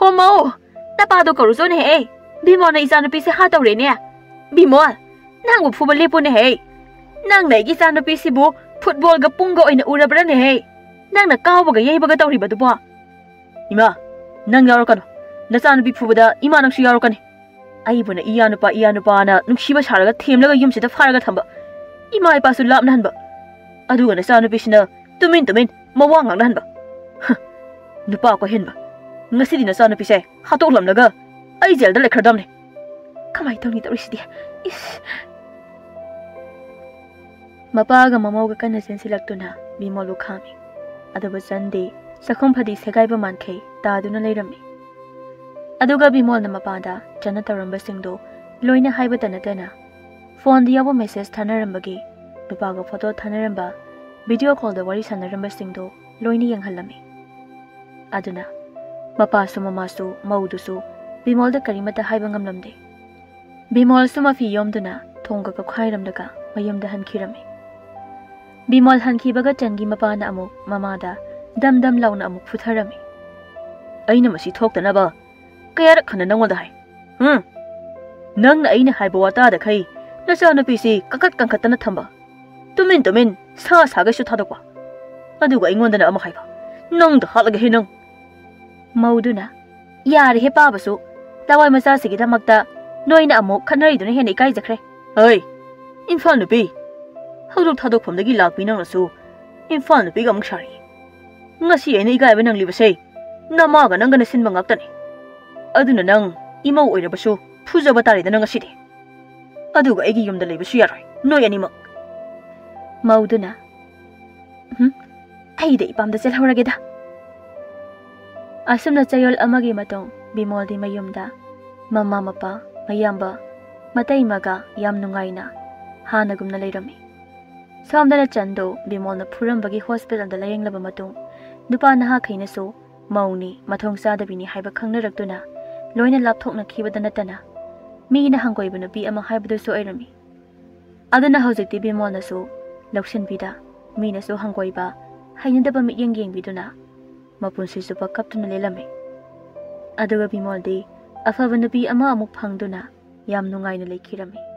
Ho mau. Ta pa do karu zo ne he. Bimol na isana bi se ha tawre ne. Bimol. Nang bu phuba lepo ne he. Nang nei gi sana bi si bu football ga punga oina urabra ne he. Nang na kaw ba ga yei ba ga tawri badu ba. Ima nang yaurokano nasan bi phubada ima nang shi yaurokani ai buna iya nupa na nuksiba saraga themlaga yumsida faraga thamba ima ai pasu lapna hanba aduga nasan bi sina tumin mawang ngang hanba nupa ko henba ngasidi nasan bi se hatok lamlaga ai jel da lekhradamne kamai tawni tawrisidi is mapaga mamauga kana sensilaktuna bimolu khami aduba chande Sakhom phadi segaiba mankhe taduna leirami aduga bimol na mapada chana taramba singdo loina haiba tanatana phone diabo message thanarambagi bipaga photo thanaramba video call da wari sanaramba singdo loini yanghalami aduna mapa su mama su maudusu bimol da karimata haiba ngamlamde bimol su mafi yomduna thonga ka khairamdaga mayamda hankirami bimol hankibaga changi mapa na amuk mamada dam launa amuk futharami aina masi thoktanaba kayar khana nangwada hai nangna aina haiba wata da khai nacha na pisi kakat kankatana thamba tumin sa saga shu thadakwa aduga ingonda na ama haiba nang da halaga he nang mauduna yar he pa basu tawai macha sigi damakta noina amuk khanari duna he nei kai jakhre ai infal nu bi hoduk thadok phomdagi lakpi nang nasu infal nu bi gam khari ngasi ai nei gai ba nang libase namaga nang gana sinba ngaktani aduna nang imau oirabasu phujaba tari da nang asidi aduga egi yumda leibasu yaroi noi anima mauduna ꯑꯩꯗ ꯏꯄꯥꯝꯗ ꯆꯦꯜꯍꯧꯔꯒꯦꯗ꯫ ꯑꯁꯨꯝꯅ ꯆꯌꯣꯜ ꯑꯃꯒꯤ ꯃꯇꯨꯡ ꯕꯤꯃꯣꯜꯗꯤ ꯃꯌꯨꯝꯗ ꯃꯃꯥ ꯃꯄꯥ ꯃꯌꯥꯝꯕ ꯃꯇꯩꯃꯒ ꯌꯥꯝ ꯅꯨꯡꯉꯥꯏꯅ ꯍꯥꯟꯅꯒꯨꯝꯅ ꯂꯩꯔꯝꯃꯤ꯫ ꯁꯣꯝꯗꯅ ꯆꯟꯗꯨ ꯕꯤꯃꯣꯜꯅ ꯐꯨꯔꯝꯕꯒꯤ ꯍꯣꯁꯄꯤꯇꯥꯜꯗ ꯂꯥꯌꯦꯡꯂꯕ ꯃꯇꯨꯡ ꯅꯨꯄꯥ ꯅꯍꯥꯈꯩꯅꯁꯨ ꯃꯧꯅꯤ ꯃꯊꯣꯡ ꯆꯥꯗꯕꯤꯅꯤ ꯍꯥꯏꯕ ꯈꯪꯅꯔꯛꯇꯨꯅ ꯂꯣꯏꯅ ꯂꯥꯞꯊꯣꯛꯅꯈꯤꯕꯗ ꯅꯠꯇꯅ ꯃꯤꯅ ꯍꯪꯒꯣꯏꯕ ꯅꯨꯄꯤ ꯑꯃ ꯍꯥꯏꯕꯗꯨꯁꯨ ꯑꯣꯏꯔꯝꯃꯤ꯫ ꯑꯗꯨꯅ ꯍꯧꯖꯤꯛꯇꯤ ꯕꯤꯃꯣꯜꯅꯁꯨ ꯂꯧꯁꯤꯟꯕꯤꯗ ꯃꯤꯅꯁꯨ ꯍꯪꯒꯣꯏꯕ ꯍꯩꯅꯗꯕ ꯃꯤꯠꯌꯦꯡ ꯌꯦꯡꯕꯤꯗꯨꯅ ꯃꯄꯨꯟꯁꯤ ꯆꯨꯞꯄ ꯀꯞꯇꯨꯅ ꯂꯦꯜꯂꯝꯃꯤ꯫ ꯑꯗꯨꯒ ꯕꯤꯃꯣꯜꯗꯤ ꯑꯐꯕ ꯅꯨꯄꯤ ꯑꯃ ꯑꯃꯨꯛ ꯐꯪꯗꯨꯅ ꯌꯥꯝ ꯅꯨꯡꯉꯥꯏꯅ ꯂꯩꯈꯤꯔꯝꯃꯤ꯫